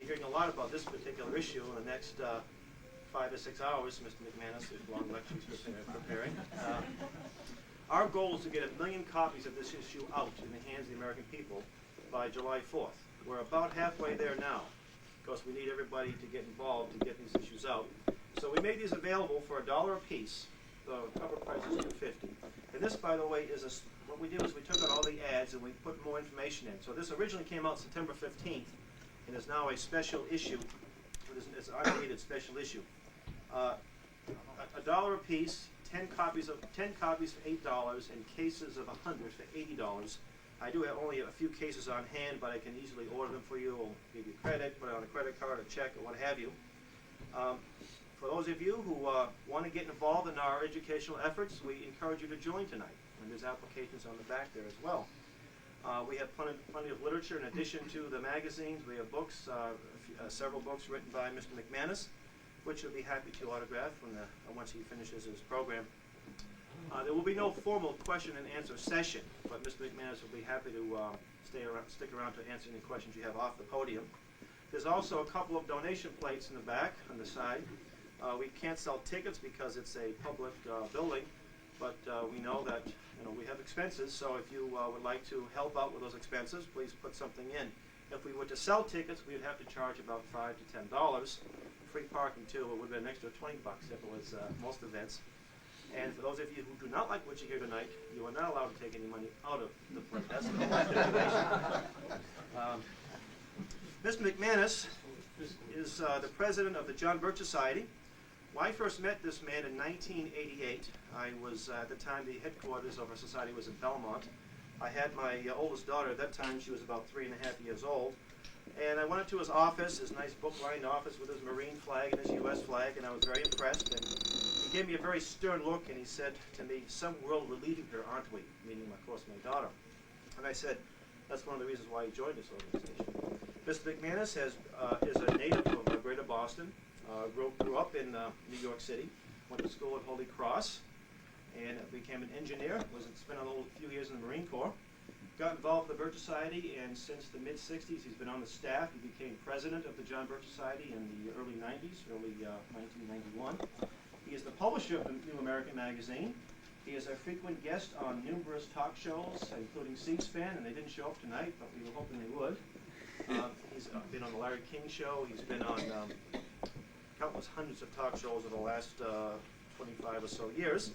be hearing a lot about this particular issue in the next 5 to 6 hours. Mr. McManus, there's long lectures preparing. Our goal is to get 1 million copies of this issue out in the hands of the American people by July 4th. We're about halfway there now, because we need everybody to get involved to get these issues out. So we made these available for $1 a piece. The cover price is $2.50. And this, by the way, is what we did was we took out all the ads and we put more information in. So this originally came out September 15th and is now a special issue. It's an undated special issue. $1 a piece, 10 copies for $8, and cases of 100 for $80. I do have only a few cases on hand, but I can easily order them for you. I'll give you credit, put it on a credit card, a check, or what have you. For those of you who want to get involved in our educational efforts, we encourage you to join tonight. And there's applications on the back there as well. We have plenty of literature in addition to the magazines. We have books, several books written by Mr. McManus, which we'll be happy to autograph once he finishes his program. There will be no formal question and answer session, but Mr. McManus will be happy to stick around to answer any questions you have off the podium. There's also a couple of donation plates in the back on the side. We can't sell tickets because it's a public building, but we know that we have expenses, so if you would like to help out with those expenses, please put something in. If we were to sell tickets, we would have to charge about $5 to $10. Free parking too, it would be an extra $20 if it was most events. And for those of you who do not like what you hear tonight, you are not allowed to take any money out of the plate. That's the whole stipulation. Mr. McManus is the president of the John Birch Society. When I first met this man in 1988, I was at the time the headquarters of our society was in Belmont. I had my oldest daughter at that time. She was about 3.5 years old. And I went into his office, his nice book-lined office with his Marine flag and his U.S. flag, and I was very impressed. And he gave me a very stern look, and he said to me, "Some world we're leaving here, aren't we?" Meaning, of course, my daughter. And I said, that's one of the reasons why he joined this organization. Mr. McManus is a native of Greater Boston, grew up in New York City, went to school at Holy Cross, and became an engineer, spent a few years in the Marine Corps. Got involved with the Birch Society, and since the mid-60s, he's been on the staff. He became president of the John Birch Society in the early 90s, early 1991. He is the publisher of the New American magazine. He is a frequent guest on numerous talk shows, including C-SPAN, and they didn't show up tonight, but we were hoping they would. He's been on the Larry King Show. He's been on countless hundreds of talk shows over the last 25 or so years.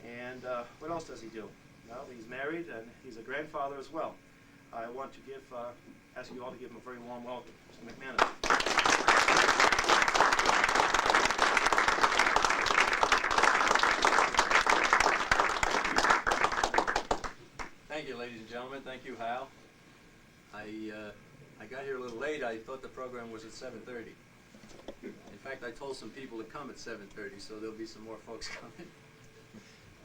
And what else does he do? Well, he's married and he's a grandfather as well. I want to ask you all to give him a very warm welcome, Mr. McManus. Thank you, ladies and gentlemen. Thank you, Hal. I got here a little late. I thought the program was at 7:30. In fact, I told some people to come at 7:30, so there'll be some more folks coming,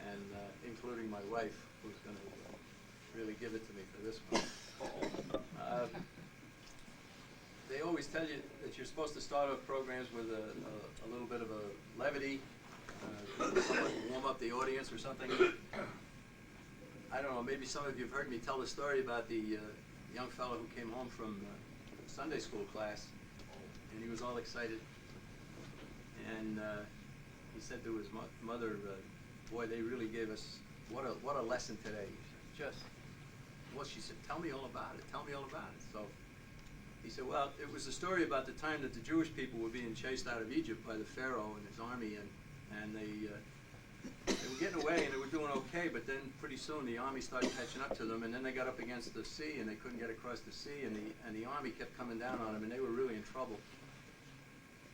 and including my wife, who's going to really give it to me for this one. They always tell you that you're supposed to start off programs with a little bit of a levity, warm up the audience or something. I don't know, maybe some of you have heard me tell the story about the young fellow who came home from Sunday school class, and he was all excited. And he said to his mother, "Boy, they really gave us what a lesson today." She said, "Tell me all about it. Tell me all about it." So he said, "Well, it was a story about the time that the Jewish people were being chased out of Egypt by the Pharaoh and his army, and they were getting away and they were doing okay, but then pretty soon the army started catching up to them, and then they got up against the sea and they couldn't get across the sea, and the army kept coming down on them, and they were really in trouble."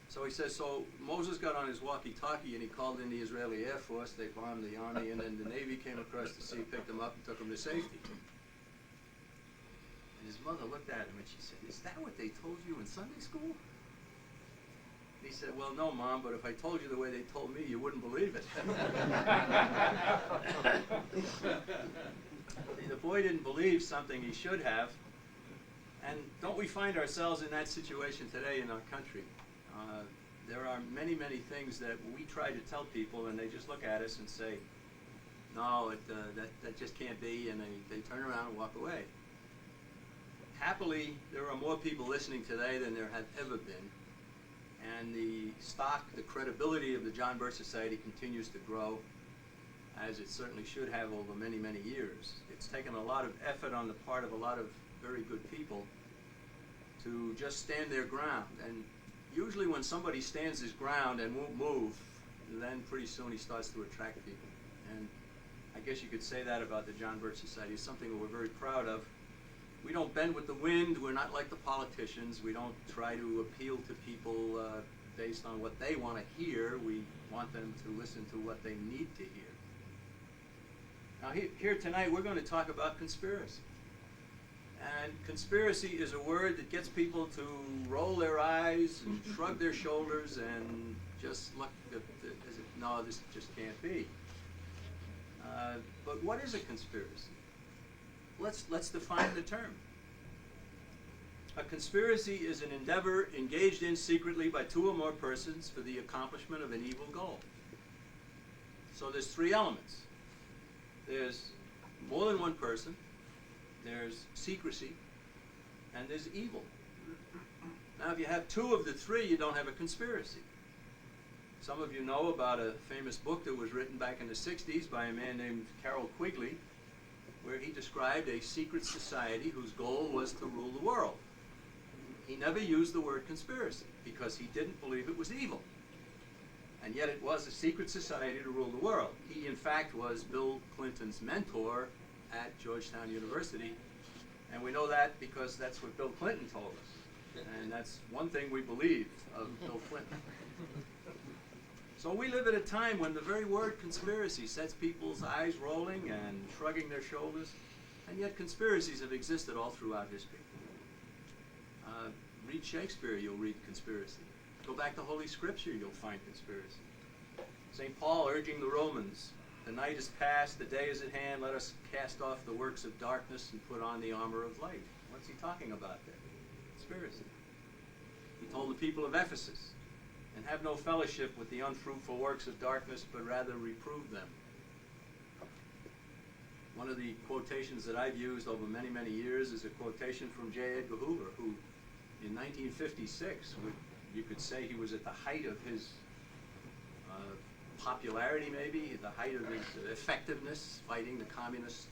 So he says, so Moses got on his walkie-talkie and he called in the Israeli Air Force. They bombed the army, and then the Navy came across the sea, picked them up, and took them to safety. And his mother looked at him and she said, "Is that what they told you in Sunday school?" And he said, "Well, no, Mom, but if I told you the way they told me, you wouldn't believe it." The boy didn't believe something he should have. And don't we find ourselves in that situation today in our country? There are many, many things that we try to tell people, and they just look at us and say, "No, that just can't be," and they turn around and walk away. happily, there are more people listening today than there have ever been. And the credibility of the John Birch Society continues to grow, as it certainly should have over many, many years. It's taken a lot of effort on the part of a lot of very good people to just stand their ground. And usually when somebody stands his ground and won't move, then pretty soon he starts to attract people. And I guess you could say that about the John Birch Society. It's something that we're very proud of. We don't bend with the wind. We're not like the politicians. We don't try to appeal to people based on what they want to hear. We want them to listen to what they need to hear. Now here tonight we're going to talk about conspiracy. And conspiracy is a word that gets people to roll their eyes and shrug their shoulders and just look at it as if, no, this just can't be. But what is a conspiracy? Let's define the term. A conspiracy is an endeavor engaged in secretly by two or more persons for the accomplishment of an evil goal. So there's three elements. There's more than one person, there's secrecy, and there's evil. Now if you have two of the three, you don't have a conspiracy. Some of you know about a famous book that was written back in the 60s by a man named Carroll Quigley, where he described a secret society whose goal was to rule the world. He never used the word conspiracy because he didn't believe it was evil. And yet it was a secret society to rule the world. He, in fact, was Bill Clinton's mentor at Georgetown University. And we know that because that's what Bill Clinton told us. And that's one thing we believe of Bill Clinton. So we live at a time when the very word conspiracy sets people's eyes rolling and shrugging their shoulders. And yet conspiracies have existed all throughout history. Read Shakespeare, you'll read conspiracy. Go back to Holy Scripture, you'll find conspiracy. St. Paul urging the Romans, the night is past, the day is at hand, let us cast off the works of darkness and put on the armor of light. What's he talking about there? Conspiracy. He told the people of Ephesus, and have no fellowship with the unfruitful works of darkness, but rather reprove them. One of the quotations that I've used over many, many years is a quotation from J. Edgar Hoover, who in 1956, you could say he was at the height of his popularity, maybe, the height of his effectiveness, fighting the communist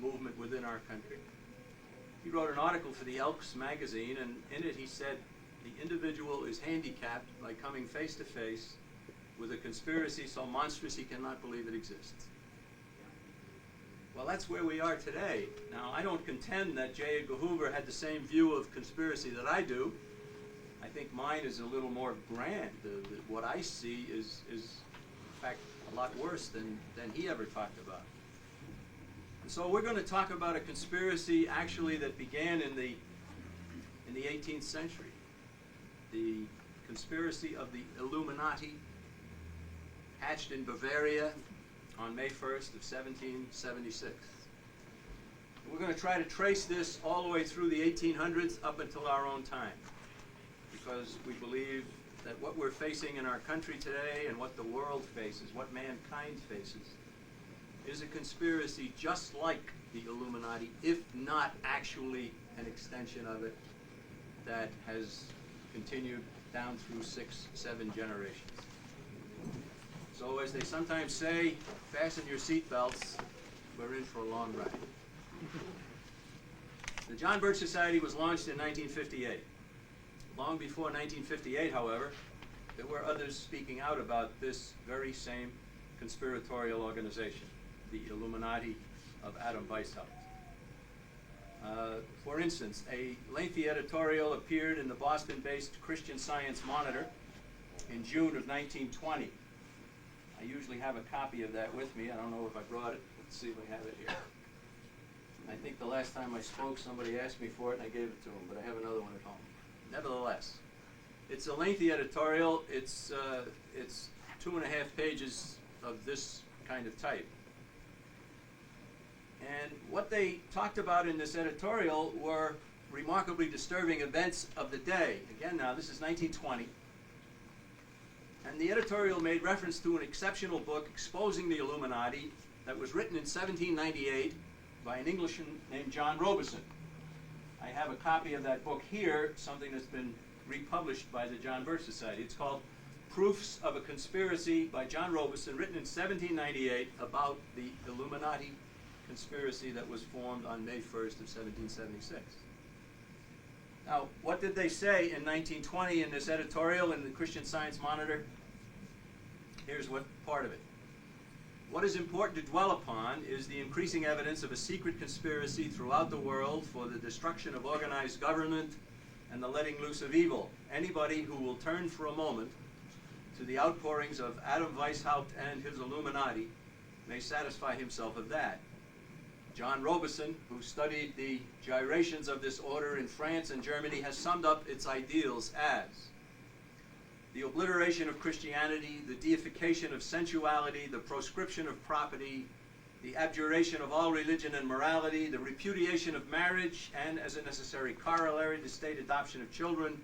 movement within our country. He wrote an article for the Elks magazine, and in it he said, the individual is handicapped by coming face to face with a conspiracy so monstrous he cannot believe it exists. Well, that's where we are today. Now, I don't contend that J. Edgar Hoover had the same view of conspiracy that I do. I think mine is a little more grand. What I see is in fact, a lot worse than he ever talked about. And so we're going to talk about a conspiracy actually that began in the 18th century. The conspiracy of the Illuminati, hatched in Bavaria on May 1st of 1776. We're going to try to trace this all the way through the 1800s up until our own time, because we believe that what we're facing in our country today and what the world faces, what mankind faces, is a conspiracy just like the Illuminati, if not actually an extension of it, that has continued down through 6, 7 generations. So as they sometimes say, fasten your seatbelts, we're in for a long ride. The John Birch Society was launched in 1958. Long before 1958, however, there were others speaking out about this very same conspiratorial organization, the Illuminati of Adam Weishaupt. For instance, a lengthy editorial appeared in the Boston-based Christian Science Monitor in June of 1920. I usually have a copy of that with me. I don't know if I brought it. Let's see if I have it here. I think the last time I spoke, somebody asked me for it, and I gave it to them, but I have another one at home. Nevertheless, it's a lengthy editorial. It's 2.5 pages of this kind of type. And what they talked about in this editorial were remarkably disturbing events of the day. Again, now, this is 1920. And the editorial made reference to an exceptional book exposing the Illuminati that was written in 1798 by an Englishman named John Robeson. I have a copy of that book here, something that's been republished by the John Birch Society. It's called Proofs of a Conspiracy by John Robeson, written in 1798 about the Illuminati conspiracy that was formed on May 1st of 1776. Now, what did they say in 1920 in this editorial in the Christian Science Monitor? Here's what part of it. What is important to dwell upon is the increasing evidence of a secret conspiracy throughout the world for the destruction of organized government and the letting loose of evil. Anybody who will turn for a moment to the outpourings of Adam Weishaupt and his Illuminati may satisfy himself of that. John Robeson, who studied the gyrations of this order in France and Germany, has summed up its ideals as the obliteration of Christianity, the deification of sensuality, the proscription of property, the abjuration of all religion and morality, the repudiation of marriage, and as a necessary corollary, the state adoption of children,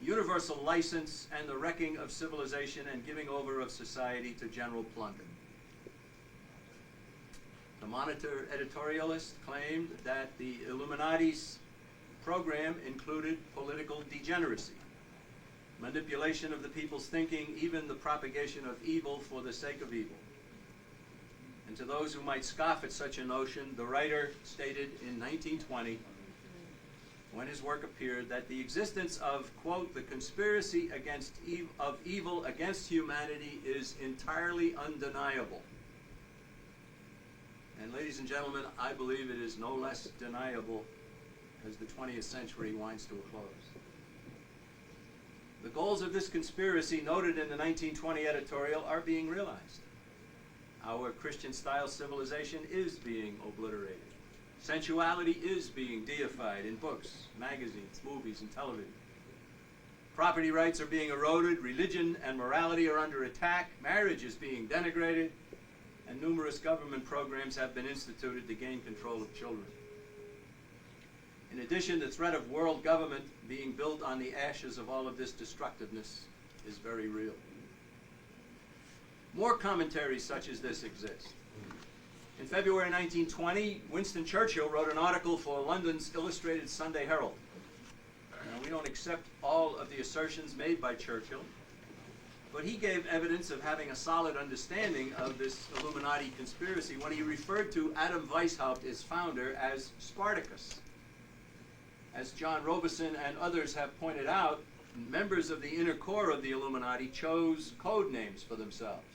universal license, and the wrecking of civilization and giving over of society to general plunder. The Monitor editorialist claimed that the Illuminati's program included political degeneracy, manipulation of the people's thinking, even the propagation of evil for the sake of evil. And to those who might scoff at such a notion, the writer stated in 1920, when his work appeared, that the existence of, quote, the conspiracy of evil against humanity is entirely undeniable. And ladies and gentlemen, I believe it is no less deniable as the 20th century winds to a close. The goals of this conspiracy noted in the 1920 editorial are being realized. Our Christian-style civilization is being obliterated. Sensuality is being deified in books, magazines, movies, and television. Property rights are being eroded, religion and morality are under attack, marriage is being denigrated, and numerous government programs have been instituted to gain control of children. In addition, the threat of world government being built on the ashes of all of this destructiveness is very real. More commentaries such as this exist. In February 1920, Winston Churchill wrote an article for London's Illustrated Sunday Herald. Now, we don't accept all of the assertions made by Churchill, but he gave evidence of having a solid understanding of this Illuminati conspiracy when he referred to Adam Weishaupt, its founder, as Spartacus. As John Robeson and others have pointed out, members of the inner core of the Illuminati chose code names for themselves.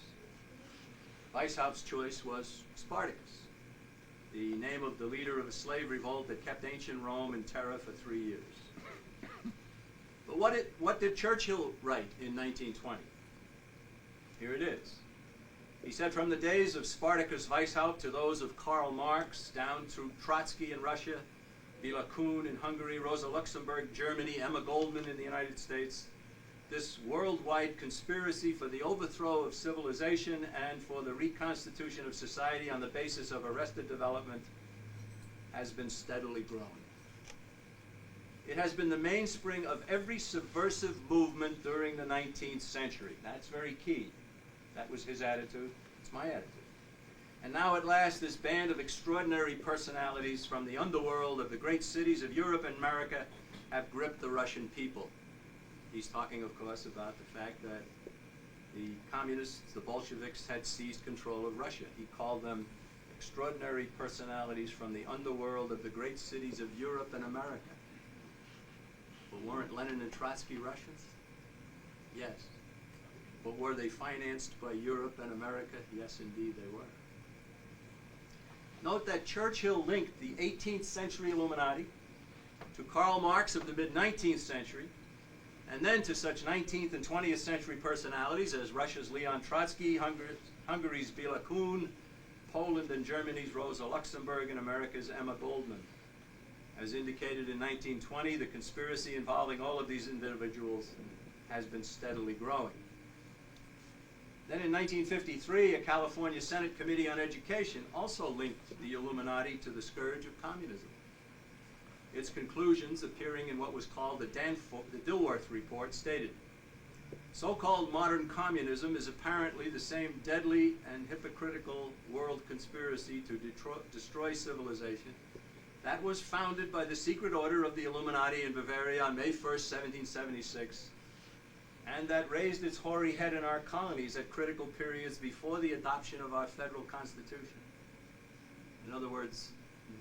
Weishaupt's choice was Spartacus, the name of the leader of a slave revolt that kept ancient Rome in terror for 3 years. But what did Churchill write in 1920? Here it is. He said, from the days of Spartacus Weishaupt to those of Karl Marx, down through Trotsky in Russia, Béla Kun in Hungary, Rosa Luxemburg, Germany, Emma Goldman in the United States, this worldwide conspiracy for the overthrow of civilization and for the reconstitution of society on the basis of arrested development has been steadily growing. It has been the mainspring of every subversive movement during the 19th century. That's very key. That was his attitude. It's my attitude. And now at last, this band of extraordinary personalities from the underworld of the great cities of Europe and America have gripped the Russian people. He's talking, of course, about the fact that the communists, the Bolsheviks, had seized control of Russia. He called them extraordinary personalities from the underworld of the great cities of Europe and America. But weren't Lenin and Trotsky Russians? Yes. But were they financed by Europe and America? Yes, indeed they were. Note that Churchill linked the 18th century Illuminati to Karl Marx of the mid-19th century, and then to such 19th and 20th century personalities as Russia's Leon Trotsky, Hungary's Béla Kun, Poland and Germany's Rosa Luxemburg, and America's Emma Goldman. As indicated in 1920, the conspiracy involving all of these individuals has been steadily growing. Then in 1953, a California Senate Committee on Education also linked the Illuminati to the scourge of communism. Its conclusions, appearing in what was called the Dilworth Report, stated, so-called modern communism is apparently the same deadly and hypocritical world conspiracy to destroy civilization that was founded by the secret order of the Illuminati in Bavaria on May 1st, 1776, and that raised its hoary head in our colonies at critical periods before the adoption of our federal constitution. In other words,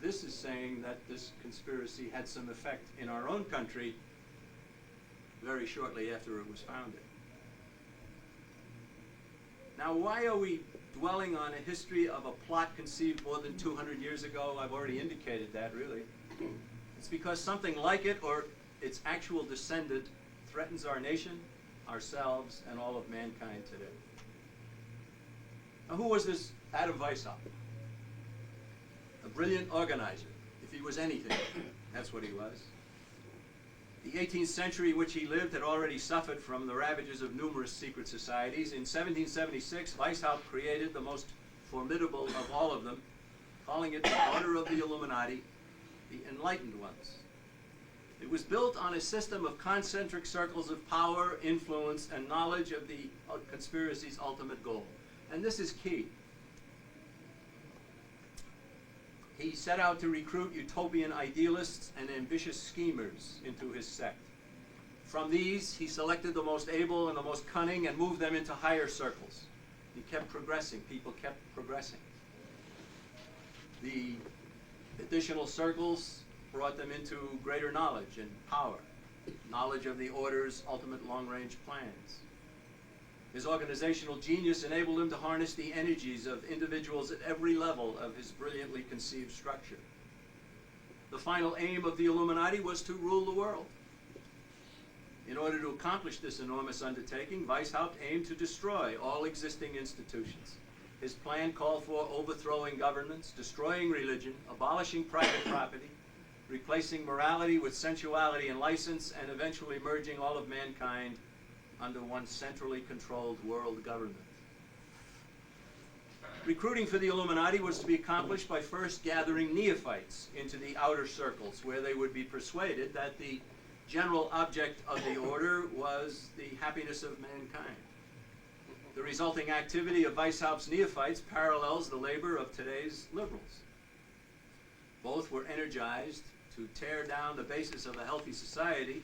this is saying that this conspiracy had some effect in our own country very shortly after it was founded. Now, why are we dwelling on a history of a plot conceived more than 200 years ago? I've already indicated that, really. It's because something like it, or its actual descendant, threatens our nation, ourselves, and all of mankind today. Now, who was this Adam Weishaupt? A brilliant organizer. If he was anything, that's what he was. The 18th century in which he lived had already suffered from the ravages of numerous secret societies. In 1776, Weishaupt created the most formidable of all of them, calling it the Order of the Illuminati, the Enlightened Ones. It was built on a system of concentric circles of power, influence, and knowledge of the conspiracy's ultimate goal. And this is key. He set out to recruit utopian idealists and ambitious schemers into his sect. From these, he selected the most able and the most cunning and moved them into higher circles. He kept progressing. People kept progressing. The additional circles brought them into greater knowledge and power, knowledge of the order's ultimate long-range plans. His organizational genius enabled him to harness the energies of individuals at every level of his brilliantly conceived structure. The final aim of the Illuminati was to rule the world. In order to accomplish this enormous undertaking, Weishaupt aimed to destroy all existing institutions. His plan called for overthrowing governments, destroying religion, abolishing private property, replacing morality with sensuality and license, and eventually merging all of mankind under one centrally controlled world government. Recruiting for the Illuminati was to be accomplished by first gathering neophytes into the outer circles, where they would be persuaded that the general object of the order was the happiness of mankind. The resulting activity of Weishaupt's neophytes parallels the labor of today's liberals. Both were energized to tear down the basis of a healthy society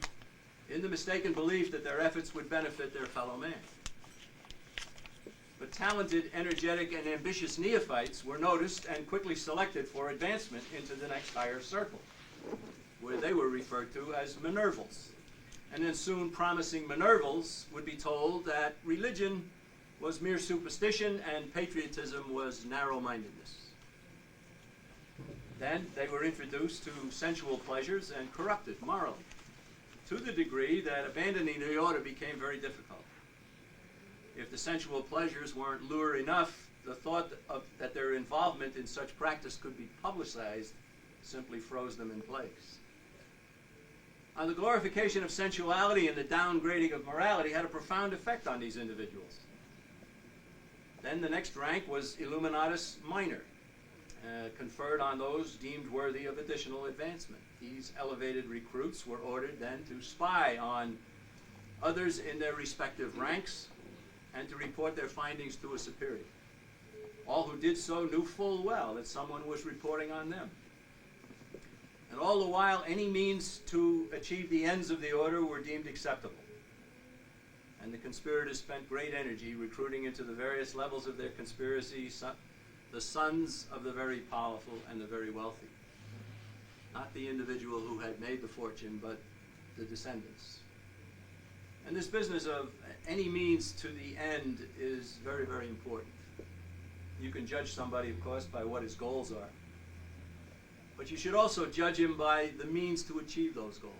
in the mistaken belief that their efforts would benefit their fellow man. But talented, energetic, and ambitious neophytes were noticed and quickly selected for advancement into the next higher circle, where they were referred to as Minervals. And then soon promising Minervals would be told that religion was mere superstition and patriotism was narrow-mindedness. Then they were introduced to sensual pleasures and corrupted morally, to the degree that abandoning the order became very difficult. If the sensual pleasures weren't lure enough, the thought that their involvement in such practice could be publicized simply froze them in place. Now, the glorification of sensuality and the downgrading of morality had a profound effect on these individuals. Then the next rank was Illuminatus Minor, conferred on those deemed worthy of additional advancement. These elevated recruits were ordered then to spy on others in their respective ranks and to report their findings to a superior. All who did so knew full well that someone was reporting on them. And all the while, any means to achieve the ends of the order were deemed acceptable. And the conspirators spent great energy recruiting into the various levels of their conspiracy the sons of the very powerful and the very wealthy. Not the individual who had made the fortune, but the descendants. And this business of any means to the end is very, very important. You can judge somebody, of course, by what his goals are. But you should also judge him by the means to achieve those goals.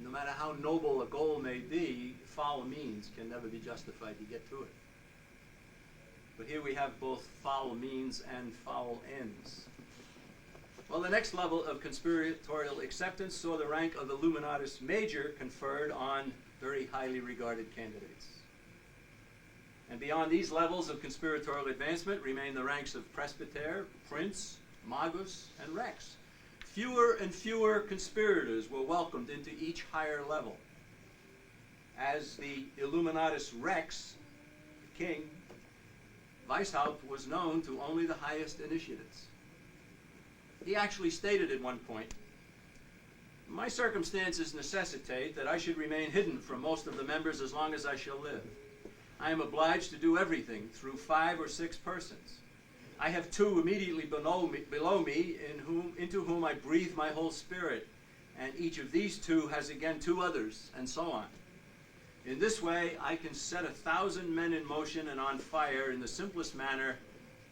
No matter how noble a goal may be, foul means can never be justified to get to it. But here we have both foul means and foul ends. Well, the next level of conspiratorial acceptance saw the rank of Illuminatus Major conferred on very highly regarded candidates. And beyond these levels of conspiratorial advancement remain the ranks of Presbyter, Prince, Magus, and Rex. Fewer and fewer conspirators were welcomed into each higher level. As the Illuminatus Rex, the king, Weishaupt was known to only the highest initiates. He actually stated at one point, "My circumstances necessitate that I should remain hidden from most of the members as long as I shall live. I am obliged to do everything through 5 or 6 persons. I have 2 immediately below me into whom I breathe my whole spirit, and each of these 2 has again 2 others, and so on. In this way, I can set 1,000 men in motion and on fire in the simplest manner,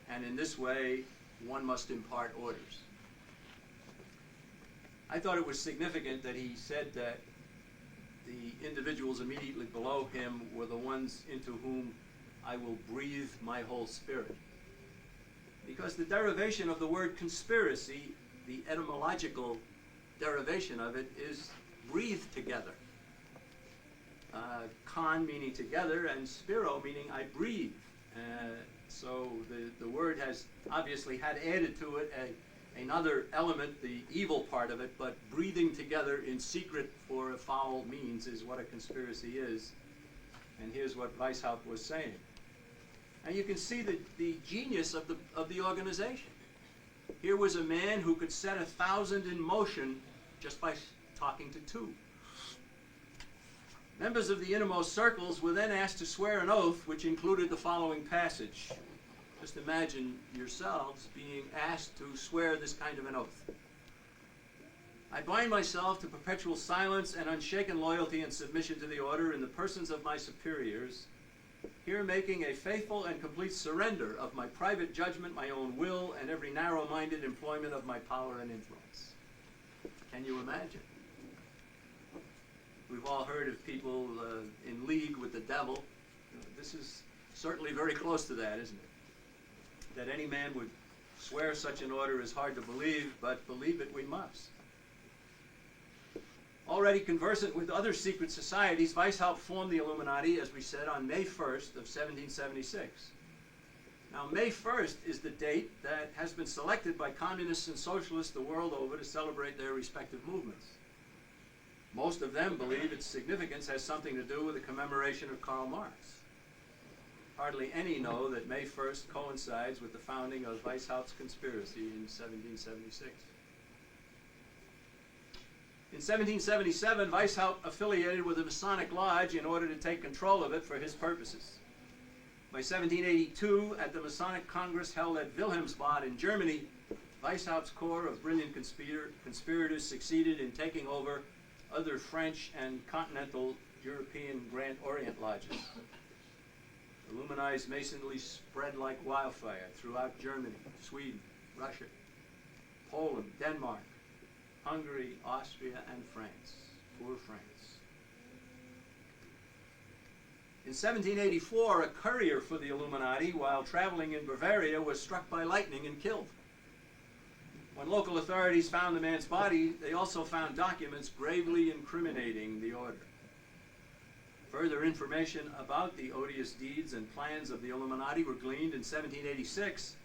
and in this way, one must impart orders." I thought it was significant that he said that the individuals immediately below him were the ones into whom I will breathe my whole spirit. Because the derivation of the word conspiracy, the etymological derivation of it, is breathe together. Con meaning together, and spiro meaning I breathe. So the word has obviously had added to it another element, the evil part of it, but breathing together in secret for a foul means is what a conspiracy is. And here's what Weishaupt was saying. And you can see the genius of the organization. Here was a man who could set 1,000 in motion just by talking to 2. Members of the innermost circles were then asked to swear an oath which included the following passage. Just imagine yourselves being asked to swear this kind of an oath. "I bind myself to perpetual silence and unshaken loyalty and submission to the order in the persons of my superiors, here making a faithful and complete surrender of my private judgment, my own will, and every narrow-minded employment of my power and influence." Can you imagine? We've all heard of people in league with the devil. This is certainly very close to that, isn't it? That any man would swear such an order is hard to believe, but believe it we must. Already conversant with other secret societies, Weishaupt formed the Illuminati, as we said, on May 1st of 1776. Now, May 1st is the date that has been selected by communists and socialists the world over to celebrate their respective movements. Most of them believe its significance has something to do with the commemoration of Karl Marx. Hardly any know that May 1st coincides with the founding of Weishaupt's conspiracy in 1776. In 1777, Weishaupt affiliated with the Masonic Lodge in order to take control of it for his purposes. By 1782, at the Masonic Congress held at Wilhelmsbad in Germany, Weishaupt's corps of brilliant conspirators succeeded in taking over other French and continental European Grand Orient lodges. Illuminized Masonry spread like wildfire throughout Germany, Sweden, Russia, Poland, Denmark, Hungary, Austria, and France. Poor France. In 1784, a courier for the Illuminati, while traveling in Bavaria, was struck by lightning and killed. When local authorities found the man's body, they also found documents gravely incriminating the order. Further information about the odious deeds and plans of the Illuminati were gleaned in 1786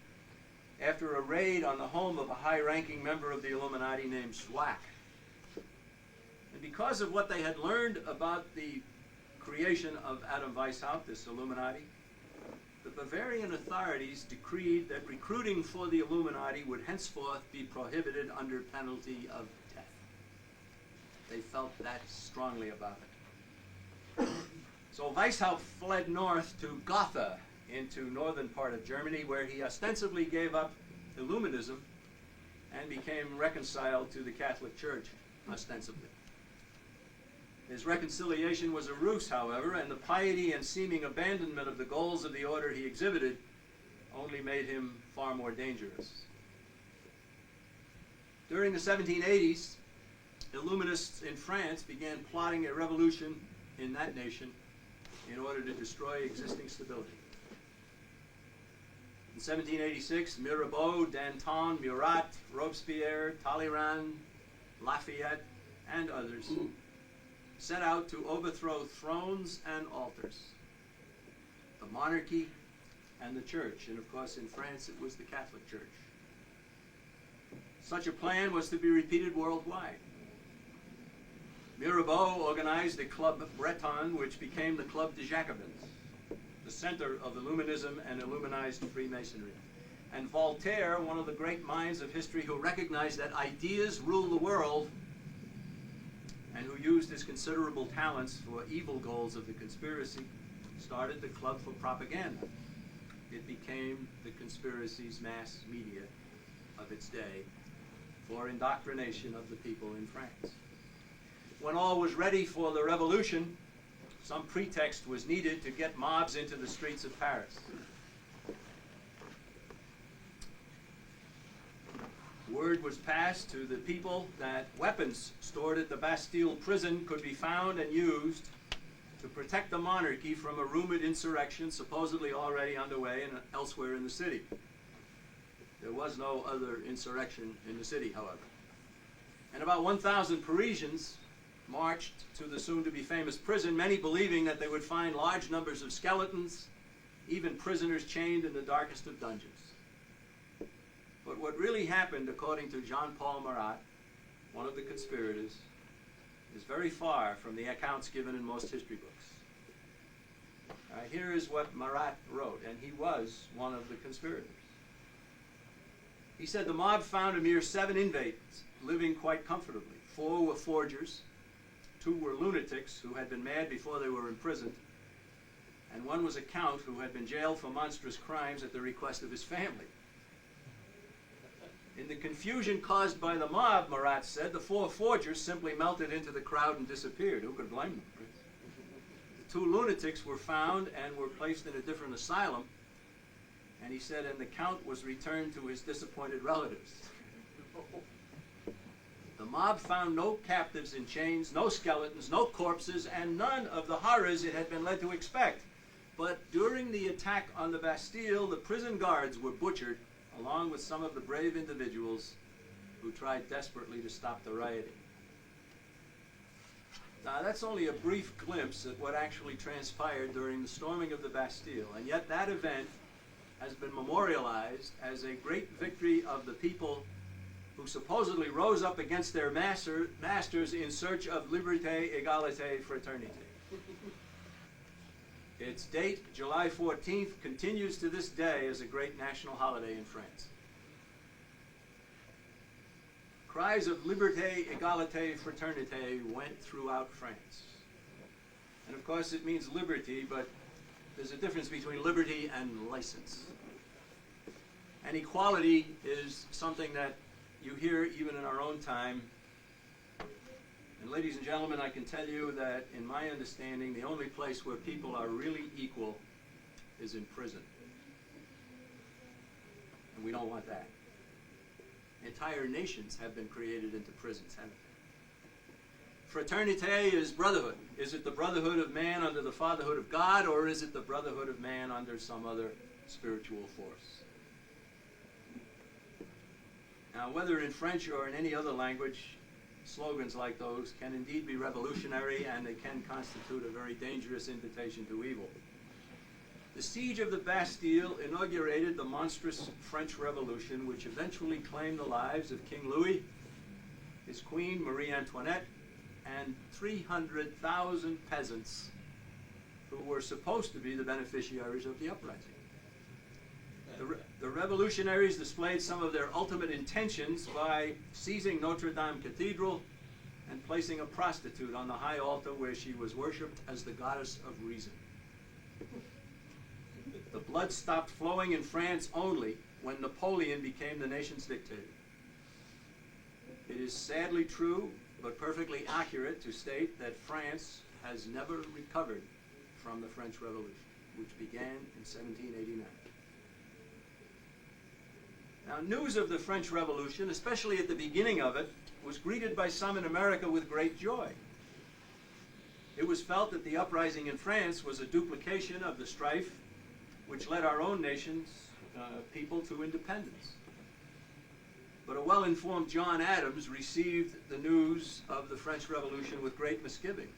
after a raid on the home of a high-ranking member of the Illuminati named Zwack. And because of what they had learned about the creation of Adam Weishaupt, this Illuminati, the Bavarian authorities decreed that recruiting for the Illuminati would henceforth be prohibited under penalty of death. They felt that strongly about it. So Weishaupt fled north to Gotha, into northern part of Germany, where he ostensibly gave up Illuminism and became reconciled to the Catholic Church, ostensibly. His reconciliation was a ruse, however, and the piety and seeming abandonment of the goals of the order he exhibited only made him far more dangerous. During the 1780s, Illuminists in France began plotting a revolution in that nation in order to destroy existing stability. In 1786, Mirabeau, Danton, Murat, Robespierre, Talleyrand, Lafayette, and others set out to overthrow thrones and altars, the monarchy and the church. And of course, in France, it was the Catholic Church. Such a plan was to be repeated worldwide. Mirabeau organized the Club Breton, which became the Club des Jacobins, the center of Illuminism and Illuminized Freemasonry. and Voltaire, one of the great minds of history who recognized that ideas rule the world and who used his considerable talents for evil goals of the conspiracy, started the Club for Propaganda. It became the conspiracy's mass media of its day for indoctrination of the people in France. When all was ready for the revolution, some pretext was needed to get mobs into the streets of Paris. Word was passed to the people that weapons stored at the Bastille prison could be found and used to protect the monarchy from a rumored insurrection supposedly already underway elsewhere in the city. There was no other insurrection in the city, however. And about 1,000 Parisians marched to the soon-to-be famous prison, many believing that they would find large numbers of skeletons, even prisoners chained in the darkest of dungeons. But what really happened, according to Jean-Paul Marat, one of the conspirators, is very far from the accounts given in most history books. Here is what Marat wrote, and he was one of the conspirators. He said the mob found a mere 7 inmates living quite comfortably. 4 were forgers, 2 were lunatics who had been mad before they were imprisoned, and 1 was a count who had been jailed for monstrous crimes at the request of his family. In the confusion caused by the mob, Marat said, the 4 forgers simply melted into the crowd and disappeared. Who could blame them? The 2 lunatics were found and were placed in a different asylum, and he said, and the count was returned to his disappointed relatives. The mob found no captives in chains, no skeletons, no corpses, and none of the horrors it had been led to expect. But during the attack on the Bastille, the prison guards were butchered, along with some of the brave individuals who tried desperately to stop the rioting. Now, that's only a brief glimpse at what actually transpired during the storming of the Bastille, and yet that event has been memorialized as a great victory of the people who supposedly rose up against their masters in search of liberté, égalité, fraternité. Its date, July 14th, continues to this day as a great national holiday in France. Cries of liberté, égalité, fraternité went throughout France. And of course it means liberty, but there's a difference between liberty and license. And equality is something that you hear even in our own time. And ladies and gentlemen, I can tell you that in my understanding, the only place where people are really equal is in prison. And we don't want that. Entire nations have been created into prisons, haven't they? Fraternité is brotherhood. Is it the brotherhood of man under the fatherhood of God, or is it the brotherhood of man under some other spiritual force? Now, whether in French or in any other language, slogans like those can indeed be revolutionary, and they can constitute a very dangerous invitation to evil. The siege of the Bastille inaugurated the monstrous French Revolution, which eventually claimed the lives of King Louis, his queen Marie Antoinette, and 300,000 peasants who were supposed to be the beneficiaries of the uprising. The revolutionaries displayed some of their ultimate intentions by seizing Notre Dame Cathedral and placing a prostitute on the high altar where she was worshipped as the goddess of reason. The blood stopped flowing in France only when Napoleon became the nation's dictator. It is sadly true, but perfectly accurate to state that France has never recovered from the French Revolution, which began in 1789. Now, news of the French Revolution, especially at the beginning of it, was greeted by some in America with great joy. It was felt that the uprising in France was a duplication of the strife which led our own nation's people to independence. But a well-informed John Adams received the news of the French Revolution with great misgivings.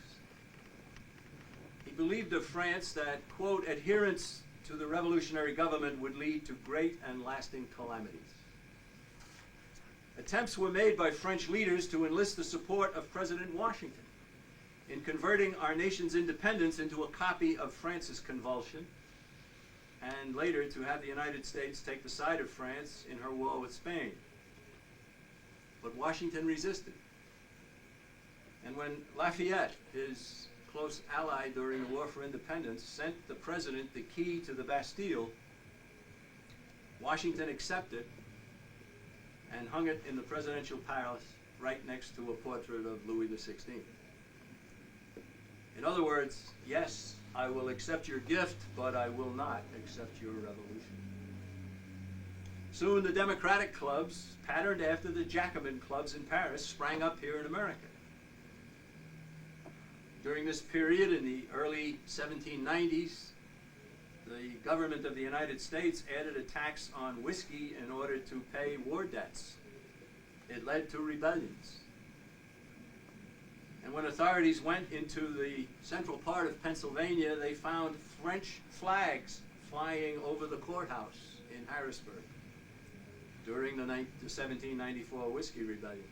He believed of France that, quote, adherence to the revolutionary government would lead to great and lasting calamities. Attempts were made by French leaders to enlist the support of President Washington in converting our nation's independence into a copy of France's convulsion, and later to have the United States take the side of France in her war with Spain. But Washington resisted. And when Lafayette, his close ally during the War for Independence, sent the president the key to the Bastille, Washington accepted and hung it in the presidential palace right next to a portrait of Louis XVI. In other words, yes, I will accept your gift, but I will not accept your revolution. Soon the Democratic clubs, patterned after the Jacobin clubs in Paris, sprang up here in America. During this period, in the early 1790s, the government of the United States added a tax on whiskey in order to pay war debts. It led to rebellions. And when authorities went into the central part of Pennsylvania, they found French flags flying over the courthouse in Harrisburg during the 1794 Whiskey Rebellion.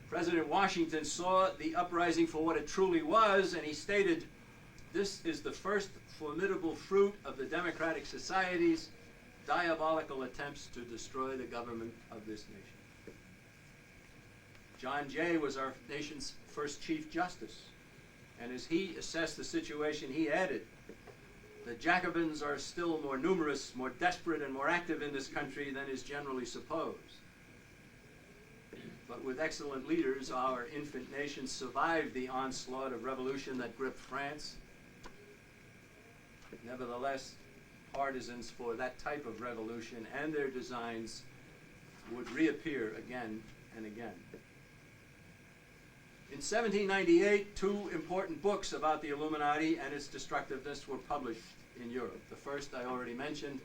President Washington saw the uprising for what it truly was, and he stated, "This is the first formidable fruit of the democratic society's diabolical attempts to destroy the government of this nation." John Jay was our nation's first Chief Justice, and as he assessed the situation, he added, "The Jacobins are still more numerous, more desperate, and more active in this country than is generally supposed. But with excellent leaders, our infant nation survived the onslaught of revolution that gripped France. Nevertheless, partisans for that type of revolution and their designs would reappear again and again." In 1798, two important books about the Illuminati and its destructiveness were published in Europe. The first I already mentioned,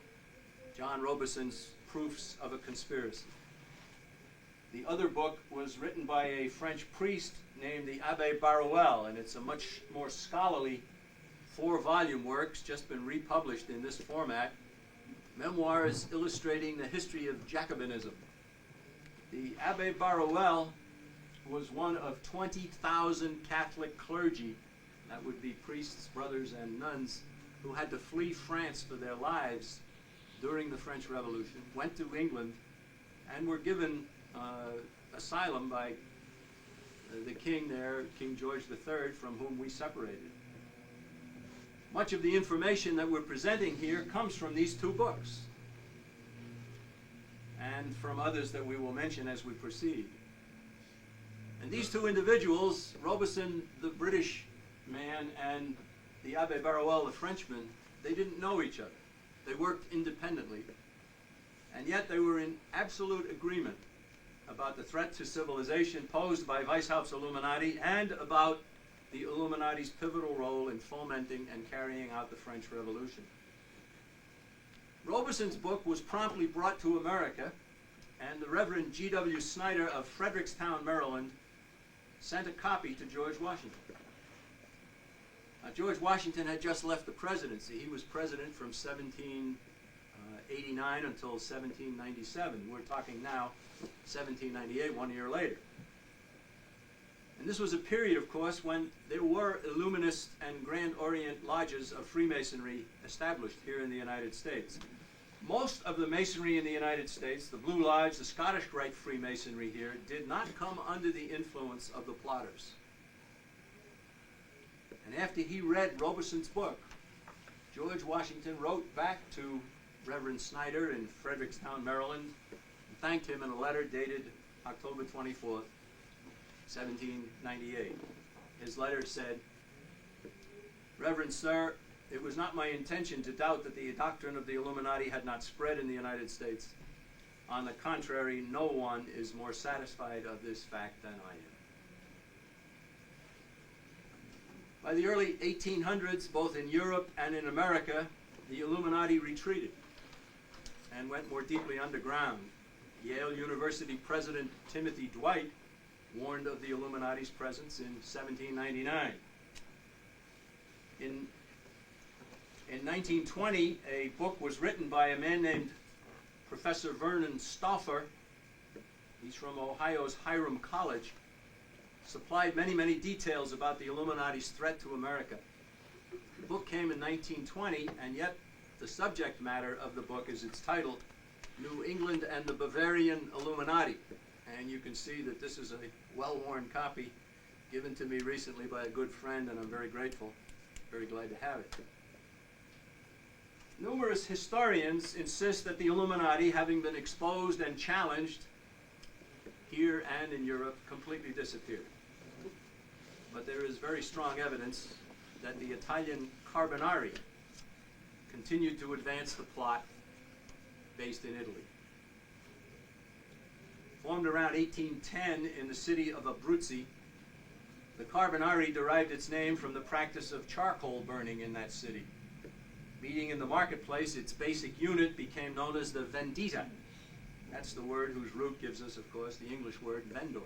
John Robeson's Proofs of a Conspiracy. The other book was written by a French priest named the Abbé Baruel, and it's a much more scholarly 4-volume work, just been republished in this format, Memoirs Illustrating the History of Jacobinism. The Abbé Baruel was one of 20,000 Catholic clergy, that would be priests, brothers, and nuns, who had to flee France for their lives during the French Revolution, went to England, and were given asylum by the king there, King George III, from whom we separated. Much of the information that we're presenting here comes from these two books and from others that we will mention as we proceed. And these two individuals, Robeson, the British man, and the Abbé Baruel, the Frenchman, they didn't know each other. They worked independently, and yet they were in absolute agreement about the threat to civilization posed by Weishaupt's Illuminati and about the Illuminati's pivotal role in fomenting and carrying out the French Revolution. Robeson's book was promptly brought to America, and the Reverend G.W. Snyder of Fredericktown, Maryland, sent a copy to George Washington. George Washington had just left the presidency. He was president from 1789 until 1797. We're talking now 1798, 1 year later. And this was a period, of course, when there were Illuminist and Grand Orient lodges of Freemasonry established here in the United States. Most of the Masonry in the United States, the Blue Lodge, the Scottish Rite Freemasonry here, did not come under the influence of the plotters. And after he read Robeson's book, George Washington wrote back to Reverend Snyder in Fredericktown, Maryland, and thanked him in a letter dated October 24th, 1798. His letter said, "Reverend Sir, it was not my intention to doubt that the doctrine of the Illuminati had not spread in the United States. On the contrary, no one is more satisfied of this fact than I am." By the early 1800s, both in Europe and in America, the Illuminati retreated and went more deeply underground. Yale University President Timothy Dwight warned of the Illuminati's presence in 1799. In 1920, a book was written by a man named Professor Vernon Stauffer. He's from Ohio's Hiram College. Supplied many, many details about the Illuminati's threat to America. The book came in 1920, and yet the subject matter of the book is its title, New England and the Bavarian Illuminati. And you can see that this is a well-worn copy given to me recently by a good friend, and I'm very grateful, very glad to have it. Numerous historians insist that the Illuminati, having been exposed and challenged here and in Europe, completely disappeared. But there is very strong evidence that the Italian Carbonari continued to advance the plot based in Italy. Formed around 1810 in the city of Abruzzi, the Carbonari derived its name from the practice of charcoal burning in that city. Meeting in the marketplace, its basic unit became known as the vendita. That's the word whose root gives us, of course, the English word vendor.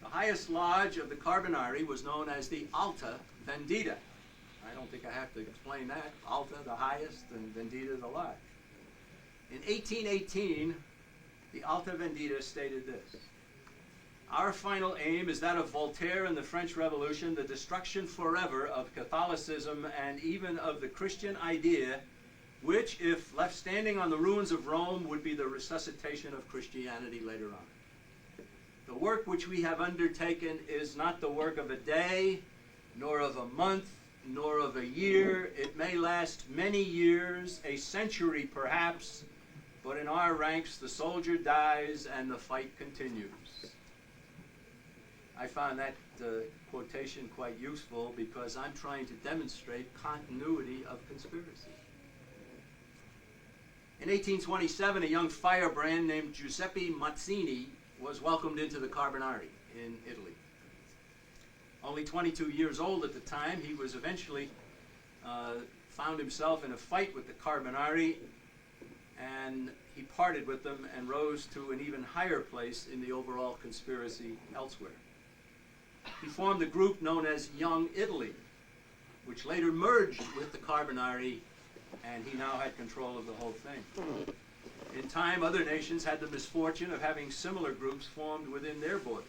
The highest lodge of the Carbonari was known as the Alta Vendita. I don't think I have to explain that. Alta, the highest, and Vendita, the lodge. In 1818, the Alta Vendita stated this: "Our final aim is that of Voltaire and the French Revolution, the destruction forever of Catholicism and even of the Christian idea, which, if left standing on the ruins of Rome, would be the resuscitation of Christianity later on. The work which we have undertaken is not the work of a day, nor of a month, nor of a year. It may last many years, a century perhaps, but in our ranks the soldier dies and the fight continues." I found that quotation quite useful because I'm trying to demonstrate continuity of conspiracy. In 1827, a young firebrand named Giuseppe Mazzini was welcomed into the Carbonari in Italy. Only 22 years old at the time, he was eventually found himself in a fight with the Carbonari, and he parted with them and rose to an even higher place in the overall conspiracy elsewhere. He formed a group known as Young Italy, which later merged with the Carbonari, and he now had control of the whole thing. In time, other nations had the misfortune of having similar groups formed within their borders.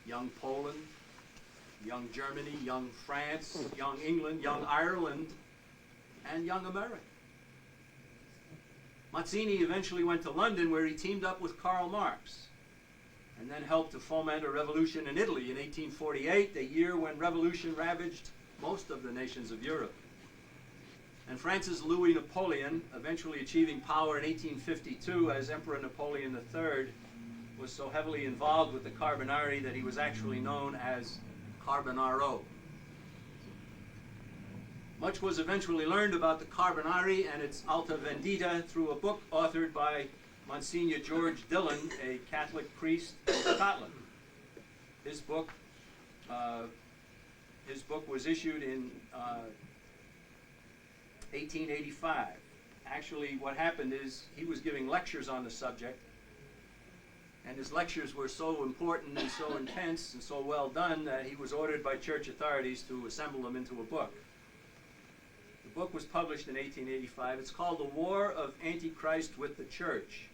Young Poland, Young Germany, Young France, Young England, Young Ireland, and Young America. Mazzini eventually went to London, where he teamed up with Karl Marx, and then helped to foment a revolution in Italy in 1848, a year when revolution ravaged most of the nations of Europe. And France's Louis Napoleon, eventually achieving power in 1852 as Emperor Napoleon III, was so heavily involved with the Carbonari that he was actually known as Carbonaro. Much was eventually learned about the Carbonari and its Alta Vendita through a book authored by Monsignor George Dillon, a Catholic priest in Scotland. His book was issued in 1885. Actually, what happened is he was giving lectures on the subject, and his lectures were so important and so intense and so well done that he was ordered by church authorities to assemble them into a book. The book was published in 1885. It's called The War of Antichrist with the Church.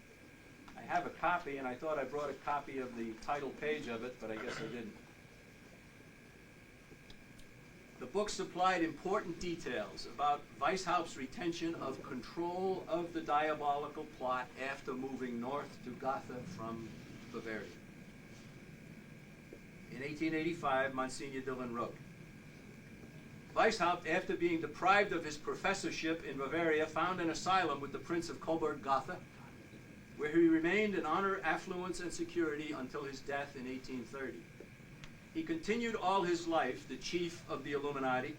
I have a copy, and I thought I brought a copy of the title page of it, but I guess I didn't. The book supplied important details about Weishaupt's retention of control of the diabolical plot after moving north to Gotha from Bavaria. In 1885, Monsignor Dillon wrote, "Weishaupt, after being deprived of his professorship in Bavaria, found an asylum with the Prince of Coburg-Gotha, where he remained in honor, affluence, and security until his death in 1830. He continued all his life the chief of the Illuminati,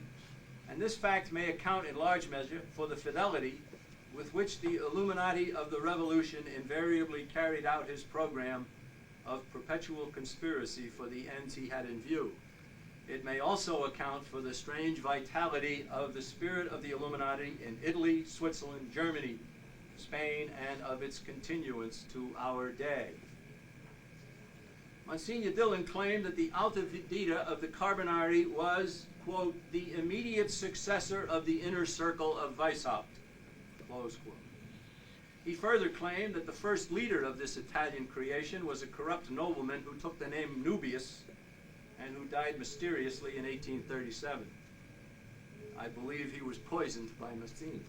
and this fact may account in large measure for the fidelity with which the Illuminati of the Revolution invariably carried out his program of perpetual conspiracy for the ends he had in view. It may also account for the strange vitality of the spirit of the Illuminati in Italy, Switzerland, Germany, Spain, and of its continuance to our day." Monsignor Dillon claimed that the Alta Vendita of the Carbonari was, quote, "the immediate successor of the inner circle of Weishaupt," close quote. He further claimed that the first leader of this Italian creation was a corrupt nobleman who took the name Nubius and who died mysteriously in 1837. I believe he was poisoned by Mazzini.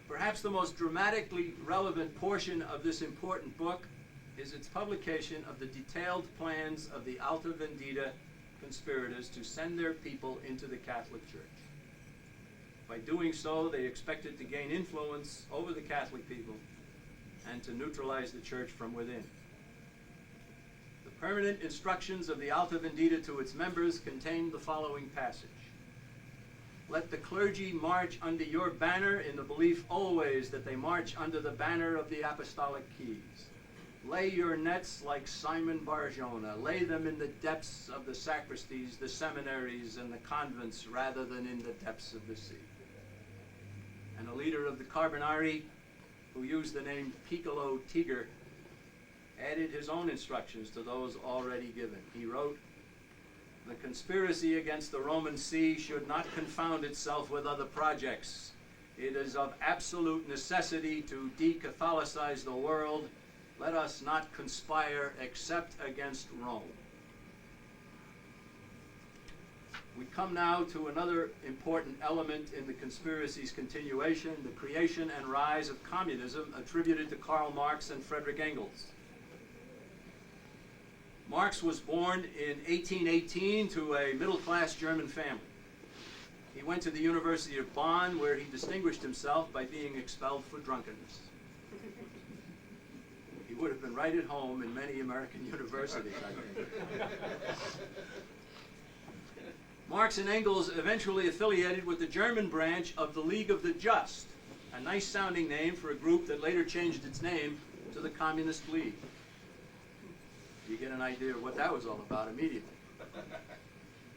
Perhaps the most dramatically relevant portion of this important book is its publication of the detailed plans of the Alta Vendita conspirators to send their people into the Catholic Church. By doing so, they expected to gain influence over the Catholic people and to neutralize the Church from within. The permanent instructions of the Alta Vendita to its members contained the following passage. Let the clergy march under your banner in the belief always that they march under the banner of the apostolic keys. Lay your nets like Simon Barjona. Lay them in the depths of the sacristies, the seminaries, and the convents rather than in the depths of the sea. And a leader of the Carbonari, who used the name Piccolo Tiger, added his own instructions to those already given. He wrote, the conspiracy against the Roman See should not confound itself with other projects. It is of absolute necessity to de-Catholicize the world. Let us not conspire except against Rome. We come now to another important element in the conspiracy's continuation, the creation and rise of communism attributed to Karl Marx and Friedrich Engels. Marx was born in 1818 to a middle-class German family. He went to the University of Bonn, where he distinguished himself by being expelled for drunkenness. He would have been right at home in many American universities, I think. Marx and Engels eventually affiliated with the German branch of the League of the Just, a nice-sounding name for a group that later changed its name to the Communist League. You get an idea of what that was all about immediately.